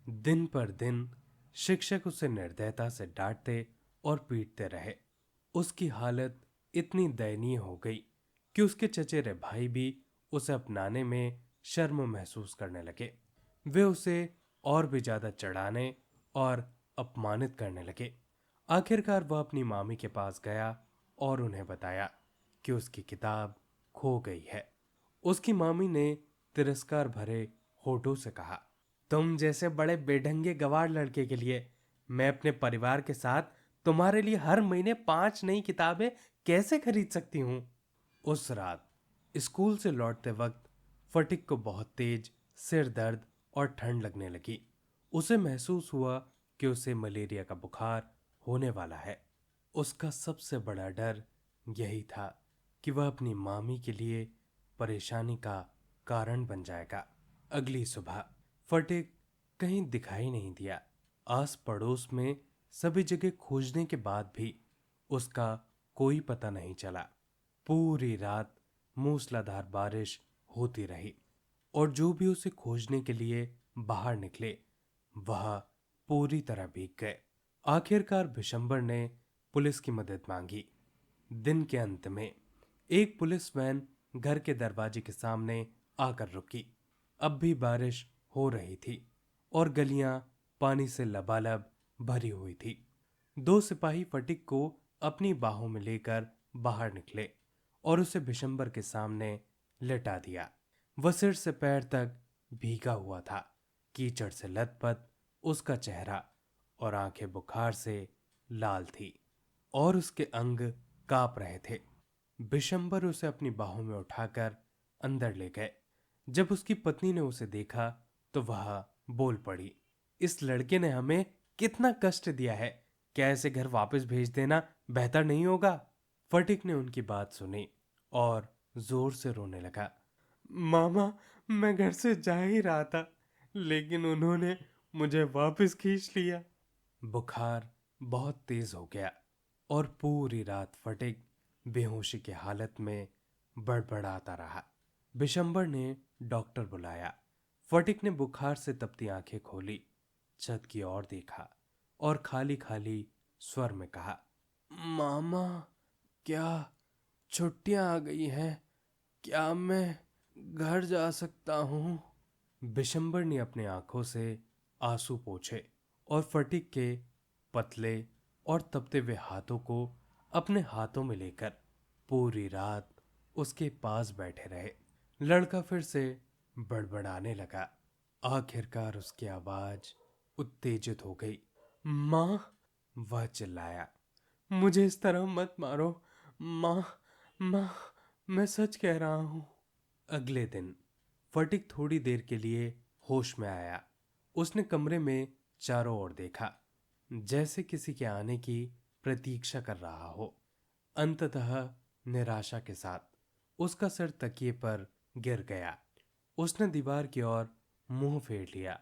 दिन पर दिन शिक्षक उसे निर्दयता से डांटते और पीटते रहे। उसकी हालत इतनी दयनीय हो गई कि उसके चचेरे भाई भी उसे अपनाने में शर्म महसूस करने लगे। वे उसे और भी ज्यादा चढ़ाने और अपमानित करने लगे। आखिरकार वह अपनी मामी के पास गया और उन्हें बताया कि उसकी किताब खो गई है। उसकी मामी ने तिरस्कार भरे होठों से कहा, तुम जैसे बड़े बेढंगे गवार लड़के के लिए मैं अपने परिवार के साथ तुम्हारे लिए हर महीने 5 नई किताबें कैसे खरीद सकती हूं? उस रात स्कूल से लौटते वक्त फटिक को बहुत तेज सिर दर्द और ठंड लगने लगी। उसे महसूस हुआ कि उसे मलेरिया का बुखार होने वाला है। उसका सबसे बड़ा डर यही था कि वह अपनी मामी के लिए परेशानी का कारण बन जाएगा। अगली सुबह फटिक कहीं दिखाई नहीं दिया। आस पड़ोस में सभी जगह खोजने के बाद भी उसका कोई पता नहीं चला। पूरी रात मूसलाधार बारिश होती रही और जो भी उसे खोजने के लिए बाहर निकले वह पूरी तरह भीग गए। आखिरकार बिशंबर ने पुलिस की मदद मांगी। दिन के अंत में एक पुलिस वैन घर के दरवाजे के सामने आकर रुकी। अब भी बारिश हो रही थी और गलियां पानी से लबालब भरी हुई थी। 2 सिपाही फटिक को अपनी बाहों में लेकर बाहर निकले और उसे बिशंबर के सामने लेटा दिया। वह सिर से पैर तक भीगा हुआ था। कीचड़ से लथपथ उसका चेहरा और आंखें बुखार से लाल थी और उसके अंग कांप रहे थे। बिशंबर उसे अपनी बाहों में उठाकर अंदर ले गए। जब उसकी पत्नी ने उसे देखा तो वह बोल पड़ी, इस लड़के ने हमें कितना कष्ट दिया है, क्या इसे घर वापस भेज देना बेहतर नहीं होगा? फटिक ने उनकी बात सुनी और जोर से रोने लगा। मामा, मैं घर से जा ही रहा था, लेकिन उन्होंने मुझे वापस खींच लिया। बुखार बहुत तेज हो गया और पूरी रात फटिक बेहोशी की हालत में बड़बड़ाता रहा। बिशंबर ने डॉक्टर बुलाया। फटिक ने बुखार से तपती आंखें खोली, छत की ओर देखा और खाली खाली स्वर में कहा, मामा, क्या छुट्टियां आ गई हैं? क्या मैं घर जा सकता हूँ? बिशंबर ने अपने आंखों से आंसू पोंछे और फटीक के पतले और तपते हुए हाथों को अपने हाथों में लेकर पूरी रात उसके पास बैठे रहे। लड़का फिर से बड़बड़ाने लगा। आखिरकार उसकी आवाज उत्तेजित हो गई। माँ, वह चिल्लाया, मुझे इस तरह मत मारो। माँ, माँ, मैं सच कह रहा हूँ। अगले दिन फटिक थोड़ी देर के लिए होश में आया। उसने कमरे में चारों ओर देखा, जैसे किसी के आने की प्रतीक्षा कर रहा हो। अंततः निराशा के साथ उसका सिर तकिए पर गिर गया। उसने दीवार की ओर मुंह फेर लिया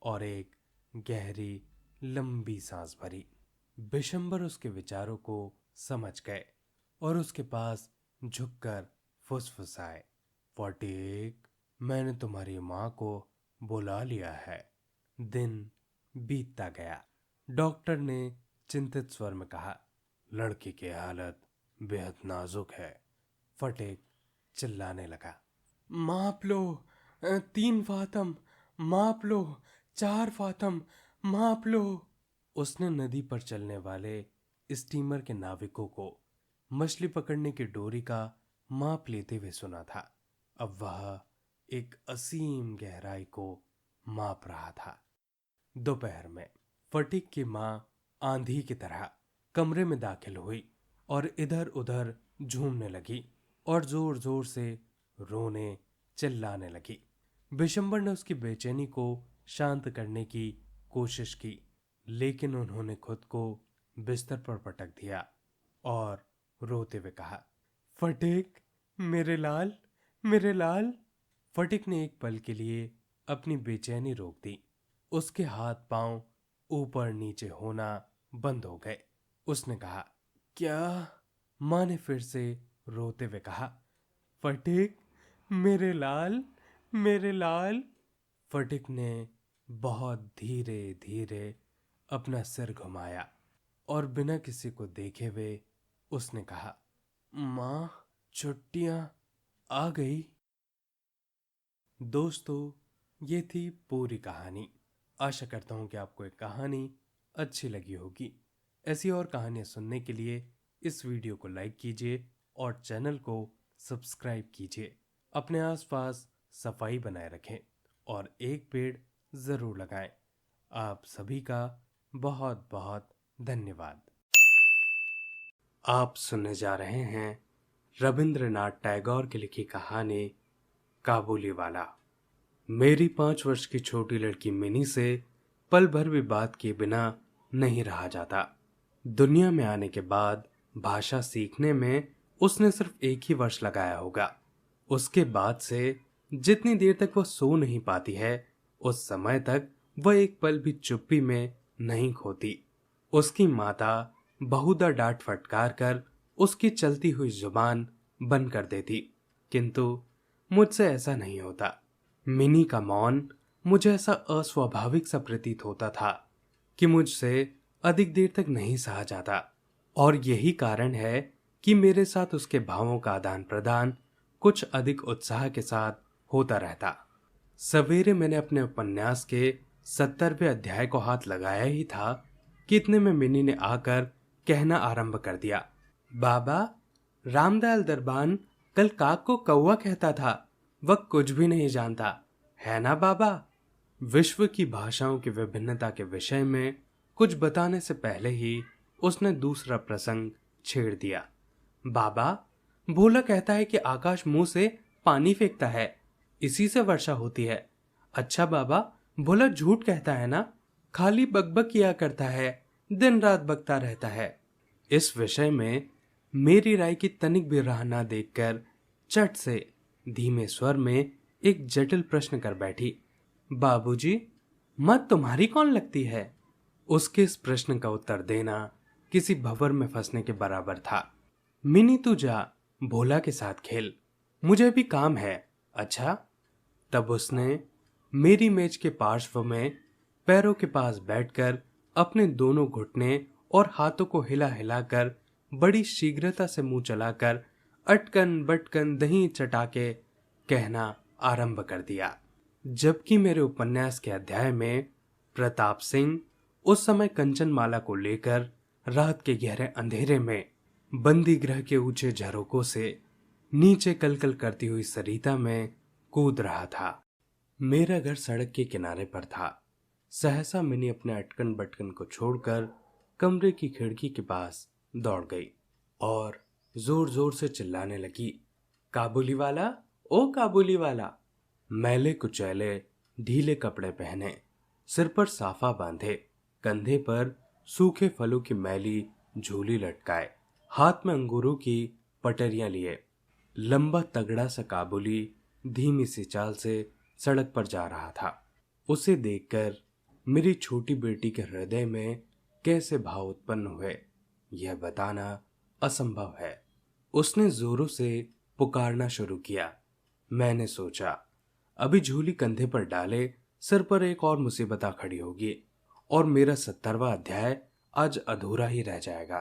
और एक गहरी लंबी सांस भरी। बिशंबर उसके विचारों को समझ गए और उसके पास झुककर फुसफुसाए, फटीक, मैंने तुम्हारी माँ को बुला लिया है। दिन बीतता गया। डॉक्टर ने चिंतित स्वर में कहा, लड़की की हालत बेहद नाजुक है। फटीक चिल्लाने लगा, माप लो, 3 फातम, माप लो, 4 फातम, माप लो। उसने नदी पर चलने वाले स्टीमर के नाविकों को मछली पकड़ने की डोरी का माप लेते हुए सुना था। अब वह एक असीम गहराई को माप रहा था। दोपहर में फटीक की माँ आंधी की तरह कमरे में दाखिल हुई और इधर उधर झूमने लगी और जोर जोर से रोने चिल्लाने लगी। बिशंबर ने उसकी बेचैनी को शांत करने की कोशिश की, लेकिन उन्होंने खुद को बिस्तर पर पटक दिया और रोते हुए कहा, फटीक, मेरे लाल, मेरे लाल। फटीक ने एक पल के लिए अपनी बेचैनी रोक दी। उसके हाथ पांव ऊपर नीचे होना बंद हो गए। उसने कहा, क्या? मां ने फिर से रोते हुए कहा, फटीक, मेरे लाल, मेरे लाल। फटीक ने बहुत धीरे धीरे अपना सिर घुमाया और बिना किसी को देखे हुए उसने कहा, माँ, छुट्टियां आ गई। दोस्तों, ये थी पूरी कहानी। आशा करता हूँ कि आपको एक कहानी अच्छी लगी होगी। ऐसी और कहानियाँ सुनने के लिए इस वीडियो को लाइक कीजिए और चैनल को सब्सक्राइब कीजिए। अपने आसपास सफाई बनाए रखें और एक पेड़ ज़रूर लगाएं। आप सभी का बहुत बहुत धन्यवाद। आप सुनने जा रहे हैं रविंद्रनाथ टैगोर की लिखी कहानी काबुलीवाला। मेरी 5 वर्ष की छोटी लड़की मिनी से पल भर भी बात किए बिना नहीं रहा जाता। दुनिया में आने के बाद भाषा सीखने में उसने सिर्फ 1 ही वर्ष लगाया होगा। उसके बाद से जितनी देर तक वह सो नहीं पाती है, उस समय तक वह एक पल भी चुप्पी में नहीं खोती। उसकी माता बहुधा डांट फटकार कर उसकी चलती हुई जुबान बंद कर देती, किंतु मुझसे ऐसा नहीं होता। मिनी का मौन मुझे ऐसा अस्वाभाविक सा प्रतीत होता था कि मुझसे अधिक देर तक नहीं सहा जाता, और यही कारण है कि मेरे साथ उसके भावों का आदान प्रदान कुछ अधिक उत्साह के साथ होता रहता। सवेरे मैंने अपने उपन्यास के 70वें अध्याय को हाथ लगाया ही था कि इतने में मिनी ने आकर कहना आरंभ कर दिया, बाबा, रामदयाल दरबान कल काक को कौवा कहता था। वह कुछ भी नहीं जानता, है ना बाबा? विश्व की भाषाओं की विभिन्नता के विषय में कुछ बताने से पहले ही उसने दूसरा प्रसंग छेड़ दिया। बाबा, भोला कहता है कि आकाश मुंह से पानी फेंकता है, इसी से वर्षा होती है। अच्छा बाबा, भोला झूठ कहता है ना? खाली बकबक किया करता है, दिन रात बकता रहता है। इस विषय में मेरी राय की तनिक भी राह ना देखकर चट से धीमे स्वर में एक जटिल प्रश्न कर बैठी, बाबूजी, मत तुम्हारी कौन लगती है? उसके इस प्रश्न का उत्तर देना किसी भंवर में फंसने के बराबर था। मिनी, तू जा, भोला के साथ खेल, मुझे भी काम है। अच्छा? तब उसने मेरी मेज के पार्श्व में पैरों के पास बैठकर अपने दोनों घुटने और हाथों को हिला हिलाकर बड़ी शीघ्रता से मुंह चलाकर अटकन बटकन दही चटाके कहना आरंभ कर दिया। जबकि मेरे उपन्यास के अध्याय में प्रताप सिंह उस समय कंचनमाला को लेकर रात के गहरे अंधेरे में बंदी गृह के ऊंचे झरोकों से नीचे कलकल करती हुई सरिता में कूद रहा था। मेरा घर सड़क के किनारे पर था। सहसा मिनी अपने अटकन बटकन को छोड़कर कमरे की खिड़की के पास दौड़ गई और जोर जोर से चिल्लाने लगी, काबुली वाला, ओ काबुली वाला। मैले कुचैले ढीले कपड़े पहने, सिर पर साफा बांधे, कंधे पर सूखे फलों की मैली झोली लटकाए, हाथ में अंगूरों की पटरियां लिए, लंबा तगड़ा सा काबुली धीमी सी चाल से सड़क पर जा रहा था। उसे देखकर मेरी छोटी बेटी के हृदय में कैसे भाव उत्पन्न हुए यह बताना असंभव है। उसने जोरों से पुकारना शुरू किया। मैंने सोचा अभी झोली कंधे पर डाले सिर पर एक और मुसीबत आ खड़ी होगी और मेरा 70वां अध्याय आज अधूरा ही रह जाएगा।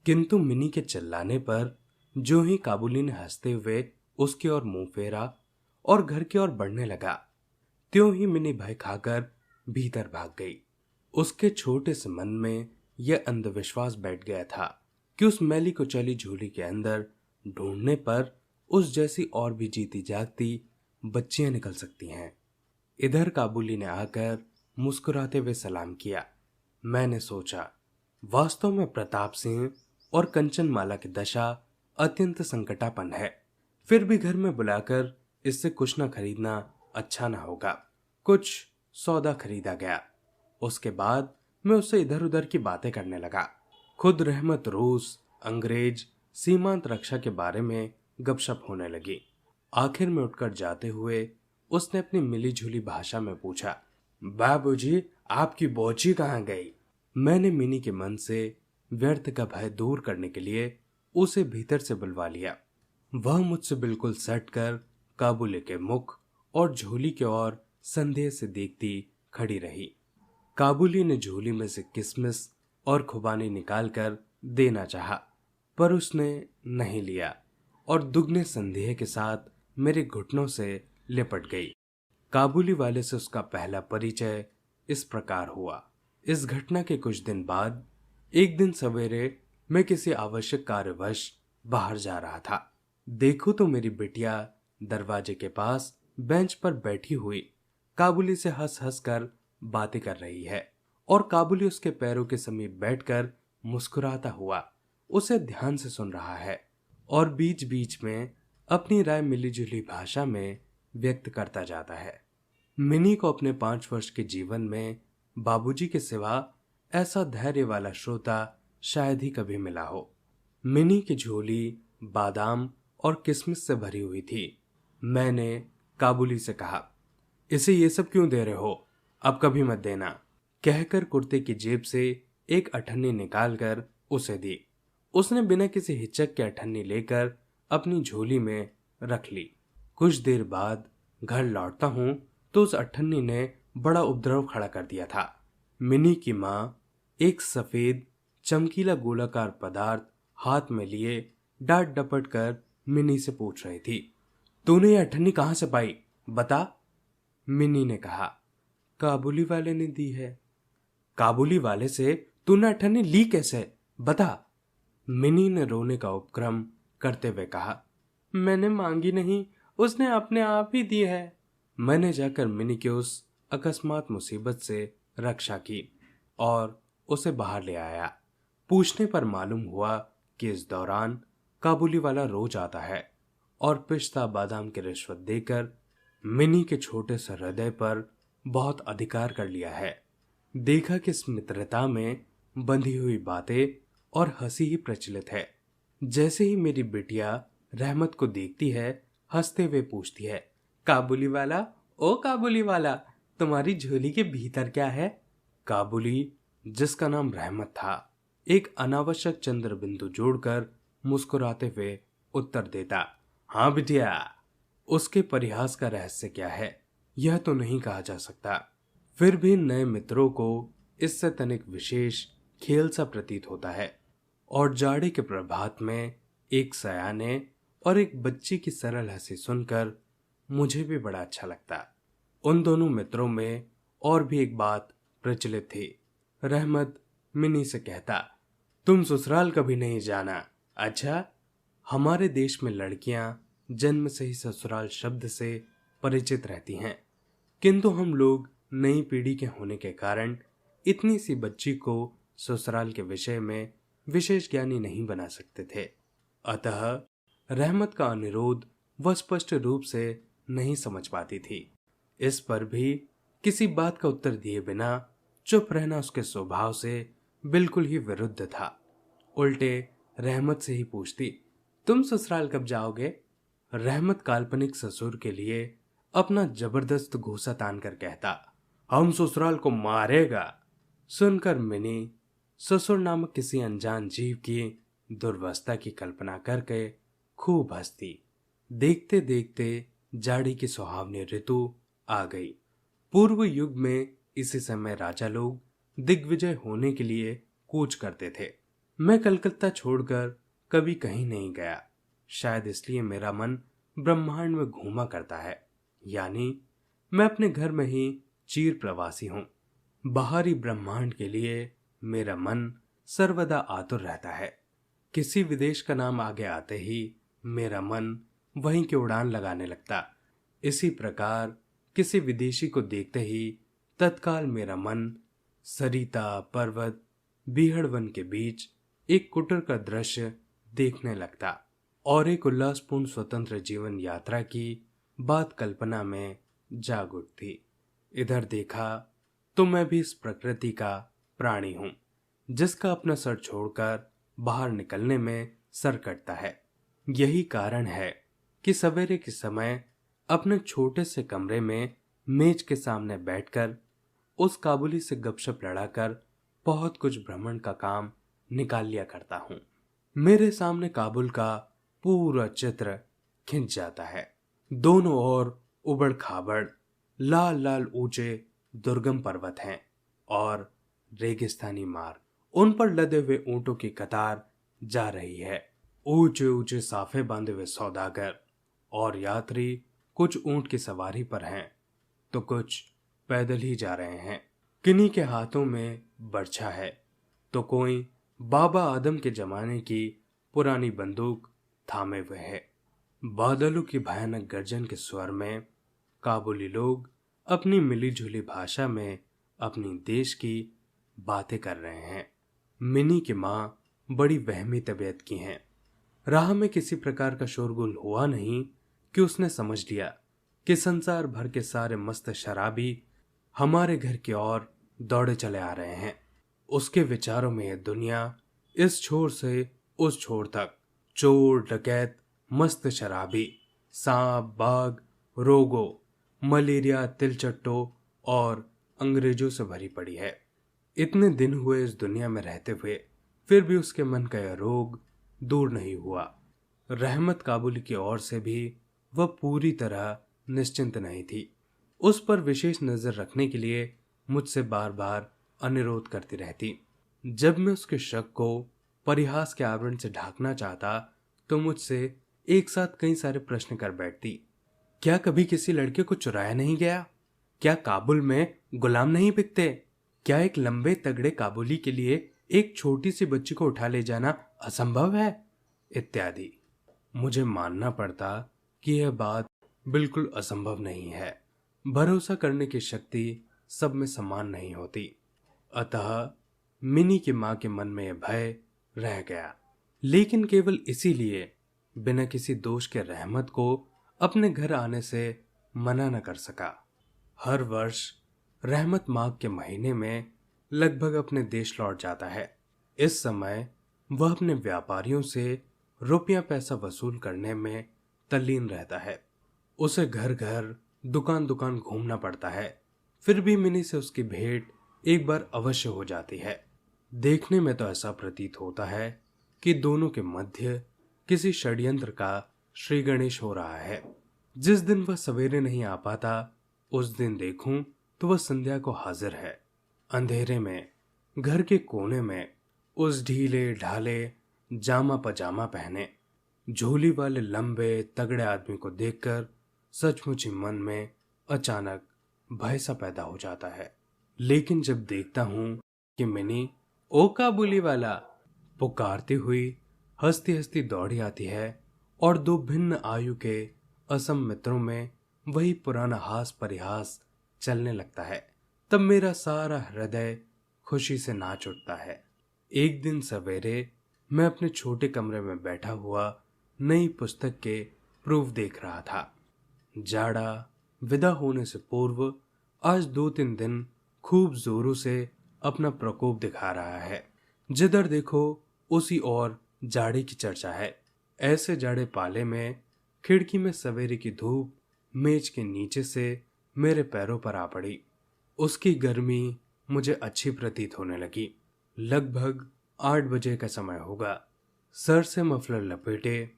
किंतु मिनी के चिल्लाने पर जो ही काबुली ने हंसते हुए उसकी ओर मुंह फेरा और घर की ओर बढ़ने लगा, त्यों ही मिनी भय खाकर भीतर भाग गई। उसके छोटे से मन में यह अंधविश्वास बैठ गया था कि उस मैली कुचैली झोली के अंदर ढूंढने पर उस जैसी और भी जीती जागती बच्चियां निकल सकती हैं। इधर काबुली ने आकर मुस्कुराते हुए सलाम किया। मैंने सोचा वास्तव में प्रताप सिंह और कंचनमाला की दशा अत्यंत संकटापन्न है, फिर भी घर में बुलाकर इससे कुछ न खरीदना अच्छा ना होगा। कुछ सौदा खरीदा गया। उसके बाद मैं उससे इधर उधर की बातें करने लगा। खुद रहमत रूस, अंग्रेज, सीमांत रक्षा के बारे में गपशप होने लगी। आखिर में उठकर जाते हुए उसने अपनी मिली जुली भाषा में पूछा, बाबूजी आपकी बोची कहाँ गई? मैंने मिनी के मन से व्यर्थ का भय दूर करने के लिए उसे भीतर से बुलवा लिया। वह मुझसे बिल्कुल सटकर काबुली के मुख और झोली की ओर संदेह से देखती खड़ी रही। काबुली ने झोली में से किशमिश और खुबानी निकालकर देना चाहा, पर उसने नहीं लिया और दुगने संदेह के साथ मेरे घुटनों से लिपट गई। काबुली वाले से उसका पहला परिचय इस प्रकार हुआ। इस घटना के कुछ दिन बाद एक दिन सवेरे मैं किसी आवश्यक कार्यवश बाहर जा रहा था। देखो तो मेरी बिटिया दरवाजे के पास बेंच पर बैठी हुई काबुली से हंस हंस कर बातें कर रही है और काबुली उसके पैरों के समीप बैठकर मुस्कुराता हुआ उसे ध्यान से सुन रहा है और बीच बीच में अपनी राय मिलीजुली भाषा में व्यक्त करता जाता है। मिनी को अपने 5 वर्ष के जीवन में बाबूजी के सिवा ऐसा धैर्य वाला श्रोता शायद ही कभी मिला हो। मिनी की झोली बादाम और किशमिश से भरी हुई थी। मैंने काबुली से कहा, इसे ये सब क्यों दे रहे हो? अब कभी मत देना। कहकर कुर्ते की जेब से एक अठन्नी निकालकर उसे दी। उसने बिना किसी हिचक के अठन्नी लेकर अपनी झोली में रख ली। कुछ देर बाद घर लौटता हूं तो उस अठन्नी ने बड़ा उपद्रव खड़ा कर दिया था। मिनी की माँ एक सफेद चमकीला गोलाकार पदार्थ हाथ में लिए डांट डपट कर मिनी से पूछ रही थी, तूने ये अठन्नी कहां से पाई? बता। मिनी ने कहा, काबुली वाले ने दी है। काबुली वाले से तूने अठन्नी ली कैसे? बता। मिनी ने रोने का उपक्रम करते हुए कहा, मैंने मांगी नहीं, उसने अपने आप ही दी है। मैंने जाकर मिनी के उस अकस्मात मुसीबत से रक्षा की और उसे बाहर ले आया। पूछने पर मालूम हुआ कि इस दौरान काबुली वाला रोज आता है और पिस्ता बादाम की रिश्वत देकर मिनी के छोटे से हृदय पर बहुत अधिकार कर लिया है। देखा कि इस मित्रता में बंधी हुई बातें और हंसी ही प्रचलित है। जैसे ही मेरी बिटिया रहमत को देखती है, हंसते हुए पूछती है, काबुली वाला, ओ काबुली वाला, तुम्हारी झोली के भीतर क्या है? काबुली, जिसका नाम रहमत था, एक अनावश्यक चंद्र बिंदु जोड़कर मुस्कुराते हुए उत्तर देता, हाँ बिटिया। उसके परिहास का रहस्य क्या है यह तो नहीं कहा जा सकता, फिर भी नए मित्रों को इससे तनिक विशेष खेल सा प्रतीत होता है। और जाड़े के प्रभात में एक सयाने और एक बच्ची की सरल हंसी सुनकर मुझे भी बड़ा अच्छा लगता। उन दोनों मित्रों में और भी एक बात प्रचलित थी। रहमत मिनी से कहता, तुम ससुराल कभी नहीं जाना? अच्छा, हमारे देश में लड़कियां जन्म से ही ससुराल शब्द से परिचित रहती हैं, किंतु हम लोग नई पीढ़ी के होने के कारण इतनी सी बच्ची को ससुराल के विषय में विशेष ज्ञानी नहीं बना सकते थे। अतः रहमत का अनुरोध वह स्पष्ट रूप से नहीं समझ पाती थी। इस पर भी किसी बात का उत्तर दिए बिना चुप रहना उसके स्वभाव से बिल्कुल ही विरुद्ध था। उल्टे रहमत से ही पूछती, तुम ससुराल कब जाओगे? रहमत काल्पनिक ससुर के लिए अपना जबरदस्त घूंसा तान कर कहता, हम ससुराल को मारेगा। सुनकर मिनी ससुर नामक किसी अनजान जीव की दुर्वस्था की कल्पना करके खूब हंसती। देखते देखते जाड़ी की सुहावनी ऋतु आ गई। पूर्व युग में इसी समय राजा लोग दिग्विजय होने के लिए कूच करते थे। मैं कलकत्ता छोड़कर कभी कहीं नहीं गया, शायद इसलिए मेरा मन ब्रह्मांड में घूमा करता है, यानी मैं अपने घर में ही चिर प्रवासी हूं। बाहरी ब्रह्मांड के लिए मेरा मन सर्वदा आतुर रहता है। किसी विदेश का नाम आगे आते ही मेरा मन वहीं की उड़ान लगाने लगता। इसी प्रकार किसी विदेशी को देखते ही तत्काल मेरा मन सरिता पर्वत बीहड़ वन के बीच एक कुटीर का दृश्य देखने लगता और एक उल्लासपूर्ण स्वतंत्र जीवन यात्रा की बात कल्पना में जाग उठती। इधर देखा तो मैं भी इस प्रकृति का प्राणी हूं, जिसका अपना सर छोड़कर बाहर निकलने में सर कटता है। यही कारण है कि सवेरे के समय अपने छोटे से कमरे में मेज के सामने बैठकर उस काबुली से गपशप लड़ाकर बहुत कुछ भ्रमण का काम निकाल लिया करता हूं। मेरे सामने काबुल का पूरा चित्र खिंच जाता है। दोनों ओर उबड़ खाबड़ लाल लाल ऊंचे दुर्गम पर्वत हैं और रेगिस्तानी मार्ग, उन पर लदे हुए ऊंटों की कतार जा रही है। ऊंचे ऊंचे साफे बांधे हुए सौदागर और यात्री कुछ ऊंट की सवारी पर हैं तो कुछ पैदल ही जा रहे हैं। किन्हीं के हाथों में बर्छा है तो कोई बाबा आदम के जमाने की पुरानी बंदूक थामे हुए है। बादलों की भयानक गर्जन के स्वर में काबुली लोग अपनी मिलीजुली भाषा में अपनी देश की बातें कर रहे हैं। मिनी की माँ बड़ी वहमी तबीयत की हैं। राह में किसी प्रकार का शोरगुल हुआ नहीं कि उसने समझ लिया कि संसार भर के सारे मस्त शराबी हमारे घर की ओर दौड़े चले आ रहे हैं। उसके विचारों में यह दुनिया इस छोर से उस छोर तक चोर डकैत मस्त शराबी सांप बाघ रोगों मलेरिया तिलचट्टों और अंग्रेजों से भरी पड़ी है। इतने दिन हुए इस दुनिया में रहते हुए फिर भी उसके मन का यह रोग दूर नहीं हुआ। रहमत काबुली की ओर से भी वह पूरी तरह निश्चिंत नहीं थी। उस पर विशेष नजर रखने के लिए मुझसे बार बार अनुरोध करती रहती। जब मैं उसके शक को परिहास के आवरण से ढांकना चाहता तो मुझसे एक साथ कई सारे प्रश्न कर बैठती। क्या कभी किसी लड़के को चुराया नहीं गया? क्या काबुल में गुलाम नहीं बिकते? क्या एक लंबे तगड़े काबुली के लिए एक छोटी सी बच्ची को उठा ले जाना असंभव है? इत्यादि। मुझे मानना पड़ता कि यह बात बिल्कुल असंभव नहीं है। भरोसा करने की शक्ति सब में समान नहीं होती। अतः मिनी की मां के मन में यह भय रह गया, लेकिन केवल इसीलिए बिना किसी दोष के रहमत को अपने घर आने से मना न कर सका। हर वर्ष रहमत माघ के महीने में लगभग अपने देश लौट जाता है। इस समय वह अपने व्यापारियों से रुपया पैसा वसूल करने में तल्लीन रहता है। उसे घर घर दुकान दुकान घूमना पड़ता है। फिर भी मिनी से उसकी भेंट एक बार अवश्य हो जाती है। देखने में तो ऐसा प्रतीत होता है कि दोनों के मध्य किसी षड्यंत्र का श्री गणेश हो रहा है। जिस दिन वह सवेरे नहीं आ पाता उस दिन देखूं तो वह संध्या को हाजिर है। अंधेरे में घर के कोने में उस ढीले ढाले जामा पजामा पहने झोली वाले लंबे तगड़े आदमी को देखकर सचमुच ही मन में अचानक भय सा पैदा हो जाता है। लेकिन जब देखता हूं कि मिनी ओ काबुली वाला पुकारती हुई हंसती हंसती दौड़ी आती है और दो भिन्न आयु के असम मित्रों में वही पुराना हास परिहास चलने लगता है, तब मेरा सारा हृदय खुशी से नाच उठता है। एक दिन सवेरे मैं अपने छोटे कमरे में बैठा हुआ नई पुस्तक के प्रूफ देख रहा था। जाड़ा विदा होने से पूर्व आज 2-3 दिन खूब जोरों से अपना प्रकोप दिखा रहा है। जिधर देखो उसी और जाड़े की चर्चा है। ऐसे जाड़े पाले में खिड़की में सवेरे की धूप मेज के नीचे से मेरे पैरों पर आ पड़ी। उसकी गर्मी मुझे अच्छी प्रतीत होने लगी। लगभग 8 बजे का समय होगा। सर से मफलर लपेटे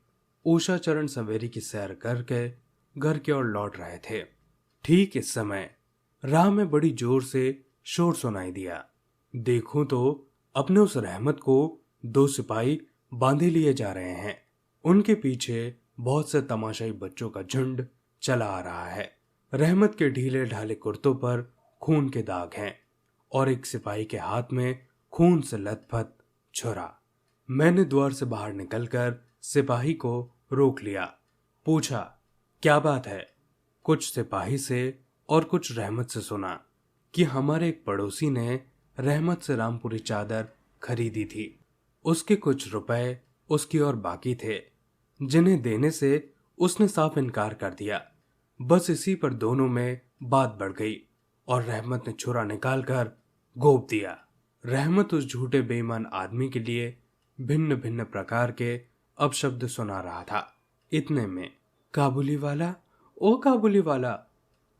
उषा चरण सवेरे की सैर करके घर की ओर लौट रहे थे। ठीक इस समय राह में बड़ी जोर से शोर सुनाई दिया। देखूं तो अपने उस रहमत को 2 सिपाही बांधे लिए जा रहे हैं। उनके पीछे बहुत से तमाशाई बच्चों का झुंड चला आ रहा है। रहमत के ढीले ढाले कुर्तों पर खून के दाग हैं और एक सिपाही के हाथ में खून से लथपथ छुरा। मैंने द्वार से बाहर निकलकर सिपाही को रोक लिया। पूछा, क्या बात है? कुछ सिपाही से और कुछ रहमत से सुना कि हमारे एक पड़ोसी ने रहमत से रामपुरी चादर खरीदी थी। उसके कुछ रुपए उसकी और बाकी थे, जिन्हें देने से उसने साफ इनकार कर दिया। बस इसी पर दोनों में बात बढ़ गई और रहमत ने छुरा निकालकर घोंप दिया। रहमत उस झूठे बेईमान आदमी के लिए भिन्न भिन्न प्रकार के अपशब्द सुना रहा था। इतने में काबुली वाला, ओ काबुली वाला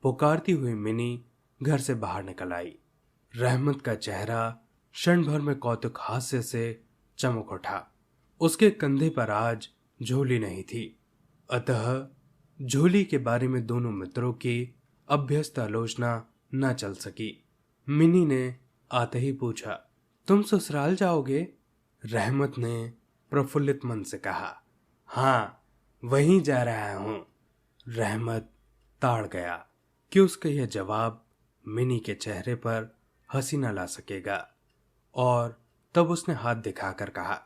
पुकारती हुई मिनी घर से बाहर निकल आई। रहमत का चेहरा क्षण भर में कौतुक हास्य से चमक उठा। उसके कंधे पर आज झोली नहीं थी, अतः झोली के बारे में दोनों मित्रों की अभ्यस्त आलोचना न चल सकी। मिनी ने आते ही पूछा, तुम ससुराल जाओगे? रहमत ने प्रफुल्लित मन से कहा, हाँ, वहीं जा रहा हूं। रहमत ताड़ गया कि उसका यह जवाब मिनी के चेहरे पर हंसी न ला सकेगा और तब उसने हाथ दिखाकर कहा,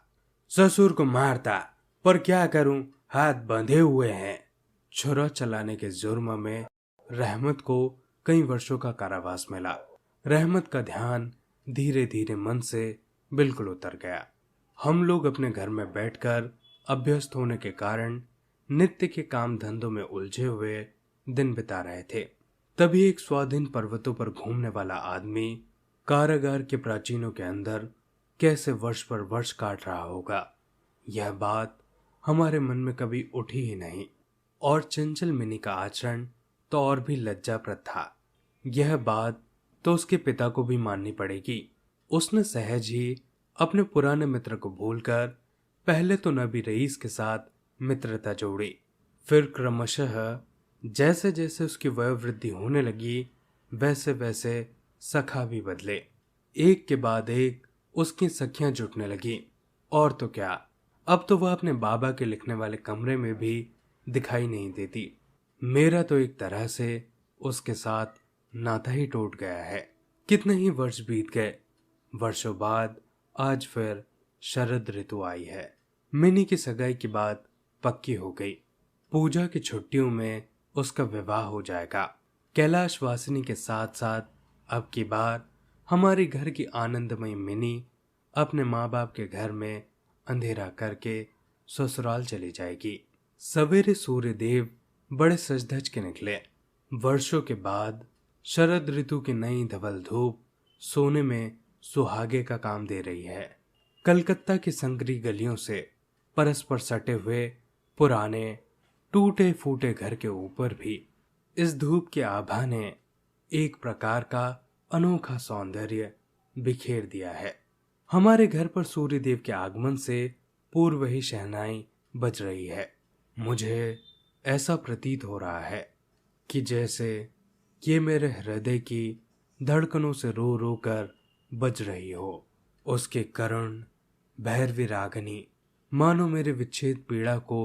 ससुर को मारता, पर क्या करूं, हाथ बंधे हुए हैं। छुरा चलाने के जुर्म में रहमत को कई वर्षों का कारावास मिला। रहमत का ध्यान धीरे धीरे मन से बिल्कुल उतर गया। हम लोग अपने घर में बैठकर अभ्यस्त होने के कारण नित्य के काम धंधों में उलझे हुए दिन बिता रहे थे। तभी एक स्वाधीन पर्वतों पर घूमने वाला आदमी कारागार के प्राचीनों के अंदर कैसे वर्ष पर वर्ष काट रहा होगा, यह बात हमारे मन में कभी उठी ही नहीं। और चंचल मिनी का आचरण तो और भी लज्जाप्रद था। यह बात तो उसके पिता को भी माननी पड़ेगी। उसने सहज ही अपने पुराने मित्र को भूलकर पहले तो नबी रईस के साथ मित्रता जोड़ी। फिर क्रमशः जैसे जैसे उसकी वयोवृद्धि होने लगी वैसे वैसे सखा भी बदले। एक के बाद एक उसकी सखियां जुटने लगी। और तो क्या, अब तो वह अपने बाबा के लिखने वाले कमरे में भी दिखाई नहीं देती। मेरा तो एक तरह से उसके साथ नाता ही टूट गया है। कितने ही वर्ष बीत गए। वर्षों बाद आज फिर शरद ऋतु आई है। मिनी की सगाई की बात पक्की हो गई। पूजा की छुट्टियों में उसका विवाह हो जाएगा। कैलाश वासिनी के साथ साथ अब की बार हमारे घर की आनंदमयी मिनी अपने माँ बाप के घर में अंधेरा करके ससुराल चली जाएगी। सवेरे सूर्य देव बड़े सज धज के निकले। वर्षों के बाद शरद ऋतु की नई धवल धूप सोने में सुहागे का काम दे रही है। कलकत्ता की संकरी गलियों से परस्पर सटे हुए पुराने टूटे फूटे घर के ऊपर भी इस धूप की आभा ने एक प्रकार का अनोखा सौंदर्य बिखेर दिया है। हमारे घर पर सूर्यदेव के आगमन से पूर्व ही शहनाई बज रही है। मुझे ऐसा प्रतीत हो रहा है कि जैसे ये मेरे हृदय की धड़कनों से रो रो कर बज रही हो। उसके करुण भैरवी रागनी मानो मेरे विच्छेद पीड़ा को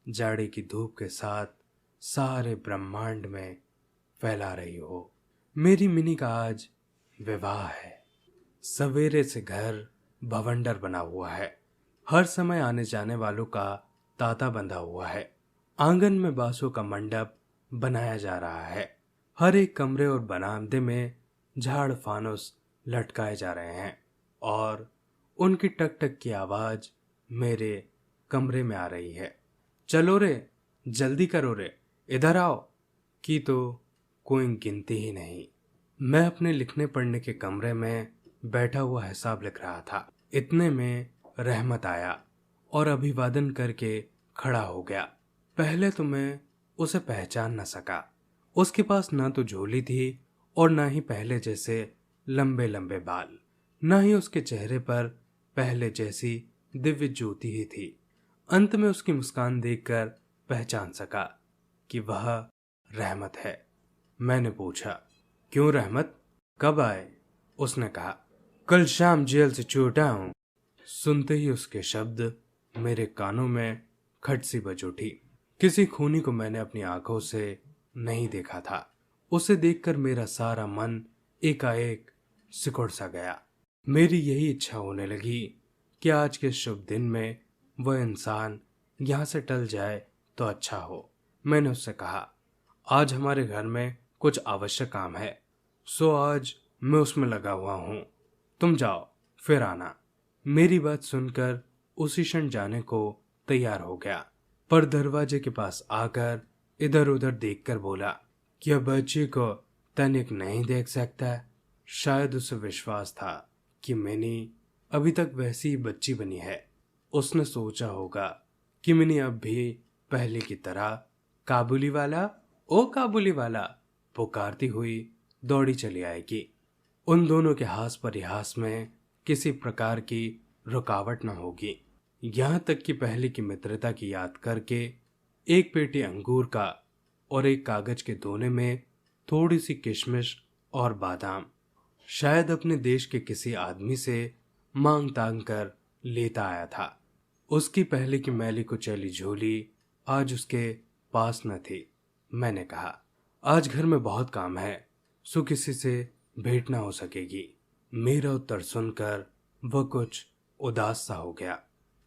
जाड़े की धूप के साथ सारे ब्रह्मांड में फैला रही हो। मेरी मिनी का आज विवाह है। सवेरे से घर भवंडर बना हुआ है। हर समय आने जाने वालों का तांता बंधा हुआ है। आंगन में बांसों का मंडप बनाया जा रहा है। हर एक कमरे और बरामदे में झाड़ फानुस लटकाए जा रहे हैं और उनकी टक टक की आवाज मेरे कमरे में आ रही है। चलो रे, जल्दी करो रे, इधर आओ की तो कोई गिनती ही नहीं। मैं अपने लिखने पढ़ने के कमरे में बैठा हुआ हिसाब लिख रहा था। इतने में रहमत आया और अभिवादन करके खड़ा हो गया। पहले तो मैं उसे पहचान न सका। उसके पास ना तो झोली थी और ना ही पहले जैसे लंबे लंबे बाल, ना ही उसके चेहरे पर पहले जैसी दिव्य ज्योति ही थी। अंत में उसकी मुस्कान देखकर पहचान सका कि वह रहमत है। मैंने पूछा, क्यों रहमत, कब आए? उसने कहा, कल शाम जेल से छूटा हूं। सुनते ही उसके शब्द मेरे कानों में खट सी बज उठी। किसी खूनी को मैंने अपनी आंखों से नहीं देखा था। उसे देखकर मेरा सारा मन एकाएक सिकुड़ सा गया। मेरी यही इच्छा होने लगी कि आज के शुभ दिन में वह इंसान यहां से टल जाए तो अच्छा हो। मैंने उससे कहा, आज हमारे घर में कुछ आवश्यक काम है, सो आज मैं उसमें लगा हुआ हूं। तुम जाओ, फिर आना। मेरी बात सुनकर उसी क्षण जाने को तैयार हो गया, पर दरवाजे के पास आकर इधर उधर देखकर बोला, क्या बच्ची को तनिक नहीं देख सकता? शायद उसे विश्वास था कि मिनी अभी तक वैसी ही बच्ची बनी है। उसने सोचा होगा कि मिनी अब भी पहले की तरह काबुली वाला, ओ काबुली वाला पुकारती हुई दौड़ी चली आएगी। उन दोनों के हास परिहास में किसी प्रकार की रुकावट न होगी। यहां तक कि पहले की मित्रता की याद करके एक पेटी अंगूर का और एक कागज के दोने में थोड़ी सी किशमिश और बादाम शायद अपने देश के किसी आदमी से मांग तांग कर लेता आया था। उसकी पहले की मैली कुचैली झोली आज उसके पास न थी। मैंने कहा, आज घर में बहुत काम है, सो किसी से भेंट ना हो सकेगी। मेरा उत्तर सुनकर वह कुछ उदास सा हो गया।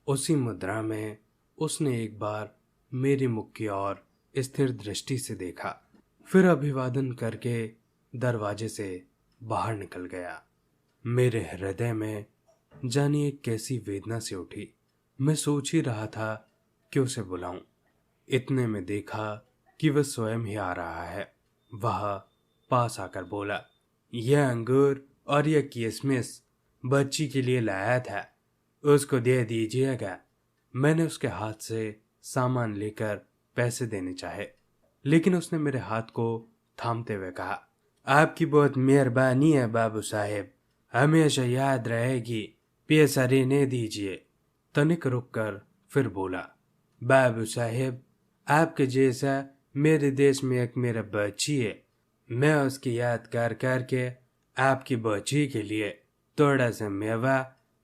उसी मुद्रा में उसने एक बार मेरी मुख की ओर स्थिर दृष्टि से देखा, फिर अभिवादन करके दरवाजे से बाहर निकल गया। मेरे हृदय में जानिए कैसी वेदना से उठी। मैं सोच ही रहा था कि उसे बुलाऊं। इतने में देखा कि वह स्वयं ही आ रहा है। वह पास आकर बोला, यह अंगूर और यह किशमिश बच्ची के लिए लाया था, उसको दे दीजिएगा। मैंने उसके हाथ से सामान लेकर पैसे देने चाहे, लेकिन उसने मेरे हाथ को थामते हुए कहा, आपकी बहुत मेहरबानी है बाबू साहेब, हमेशा याद रहेगी, पैसा रहने दीजिए। तनिक रुककर फिर बोला, बाबू साहेब, आपके जैसा मेरे देश में एक मेरा बच्ची है, मैं उसकी याद कर करके आपकी बच्ची के लिए थोड़ा सा मेवा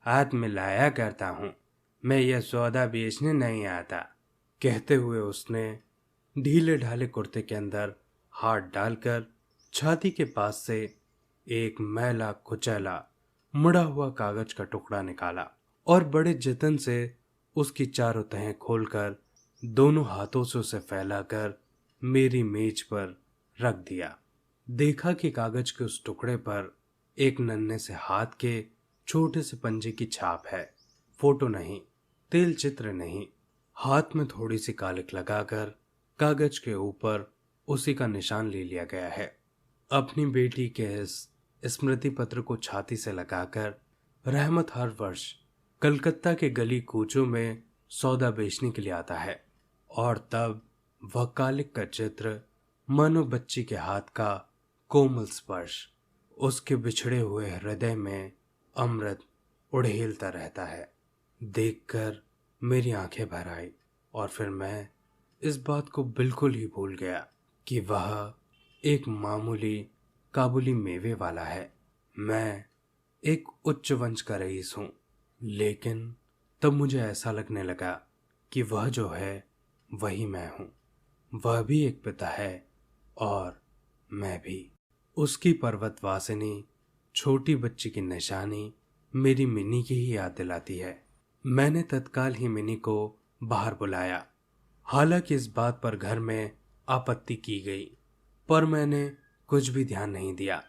हाथ में लाया करता हूँ, मैं यह सौदा बेचने नहीं आता। कहते हुए उसने ढीले ढाले कुर्ते के अंदर हाथ डालकर छाती के पास से एक मैला कुचैला मुड़ा हुआ कागज का टुकड़ा निकाला और बड़े जतन से उसकी चारों तहें खोलकर दोनों हाथों से उसे फैलाकर मेरी मेज पर रख दिया। देखा कि कागज के उस टुकड़े पर एक नन्हे से हाथ के छोटे से पंजे की छाप है, फोटो नहीं, तेल चित्र नहीं। हाथ में थोड़ी सी कालिक लगाकर कागज के ऊपर उसी का निशान ले लिया गया है। अपनी बेटी के इस स्मृति पत्र को छाती से लगाकर रहमत हर वर्ष कलकत्ता के गली कूचों में सौदा बेचने के लिए आता है, और तब वह कालिक का चित्र मानो बच्ची के हाथ का कोमल स्पर्श उसके बिछड़े हुए हृदय में अमृत उड़ेलता रहता है। देखकर मेरी आंखें भर आई और फिर मैं इस बात को बिल्कुल ही भूल गया कि वह एक मामूली काबुली मेवे वाला है। मैं एक उच्च वंश का रईस हूं, लेकिन तब मुझे ऐसा लगने लगा कि वह जो है वही मैं हूं। वह भी एक पिता है और मैं भी। उसकी पर्वतवासिनी छोटी बच्ची की निशानी मेरी मिनी की ही याद दिलाती है। मैंने तत्काल ही मिनी को बाहर बुलाया। हालांकि इस बात पर घर में आपत्ति की गई, पर मैंने कुछ भी ध्यान नहीं दिया।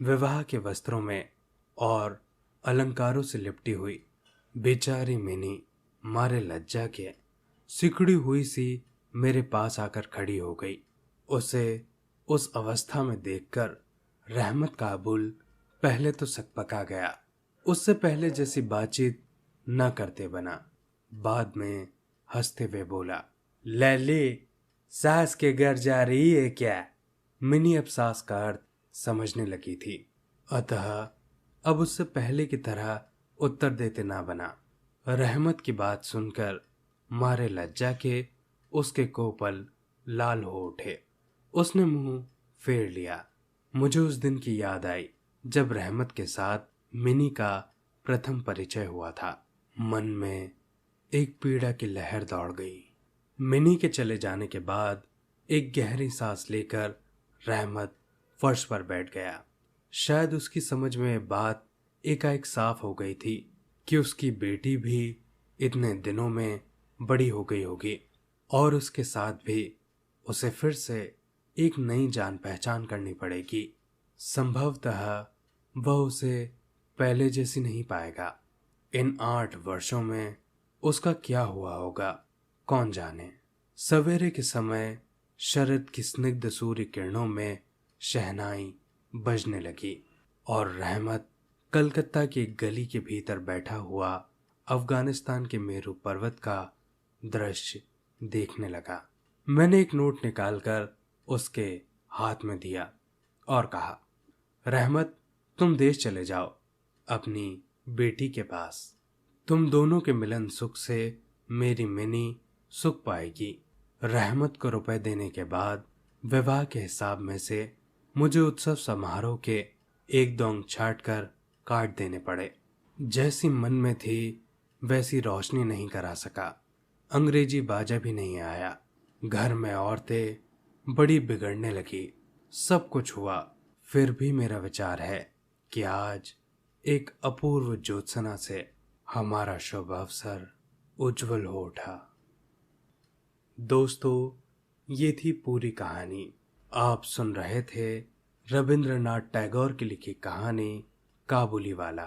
विवाह के वस्त्रों में और अलंकारों से लिपटी हुई बेचारी मिनी मारे लज्जा के सिकुड़ी हुई सी मेरे पास आकर खड़ी हो गई। उसे उस अवस्था में देखकर रहमत काबुल पहले तो सकपका गया। उससे पहले जैसी बातचीत न करते बना। बाद में हंसते हुए बोला, लैली, सास के घर जा रही है क्या? मिनी अब सास का अर्थ समझने लगी थी, अतः अब उससे पहले की तरह उत्तर देते ना बना। रहमत की बात सुनकर मारे लज्जा के उसके कोपल लाल हो उठे। उसने मुंह फेर लिया। मुझे उस दिन की याद आई जब रहमत के साथ मिनी का प्रथम परिचय हुआ था। मन में एक पीड़ा की लहर दौड़ गई। मिनी के चले जाने के बाद एक गहरी सांस लेकर रहमत फर्श पर बैठ गया। शायद उसकी समझ में बात एकाएक साफ हो गई थी कि उसकी बेटी भी इतने दिनों में बड़ी हो गई होगी और उसके साथ भी उसे फिर से एक नई जान पहचान करनी पड़ेगी। संभवतः वह उसे पहले जैसी नहीं पाएगा। इन 8 वर्षों में उसका क्या हुआ होगा, कौन जाने। सवेरे के समय शरद की स्निग्ध सूर्य किरणों में शहनाई बजने लगी और रहमत कलकत्ता की एक गली के भीतर बैठा हुआ अफगानिस्तान के मेरू पर्वत का दृश्य देखने लगा। मैंने एक नोट निकालकर उसके हाथ में दिया और कहा, रहमत, तुम देश चले जाओ अपनी बेटी के पास। तुम दोनों के मिलन सुख से मेरी मिनी सुख पाएगी। रहमत को रुपए देने के बाद विवाह के हिसाब में से मुझे उत्सव समारोह के 1 अंक छाट कर काट देने पड़े। जैसी मन में थी वैसी रोशनी नहीं करा सका। अंग्रेजी बाजा भी नहीं आया। घर में औरतें बड़ी बिगड़ने लगी। सब कुछ हुआ, फिर भी मेरा विचार है कि आज एक अपूर्व ज्योत्सना से हमारा शुभ अवसर उज्जवल हो उठा। दोस्तों, ये थी पूरी कहानी। आप सुन रहे थे रविंद्रनाथ टैगोर की लिखी कहानी काबुली वाला।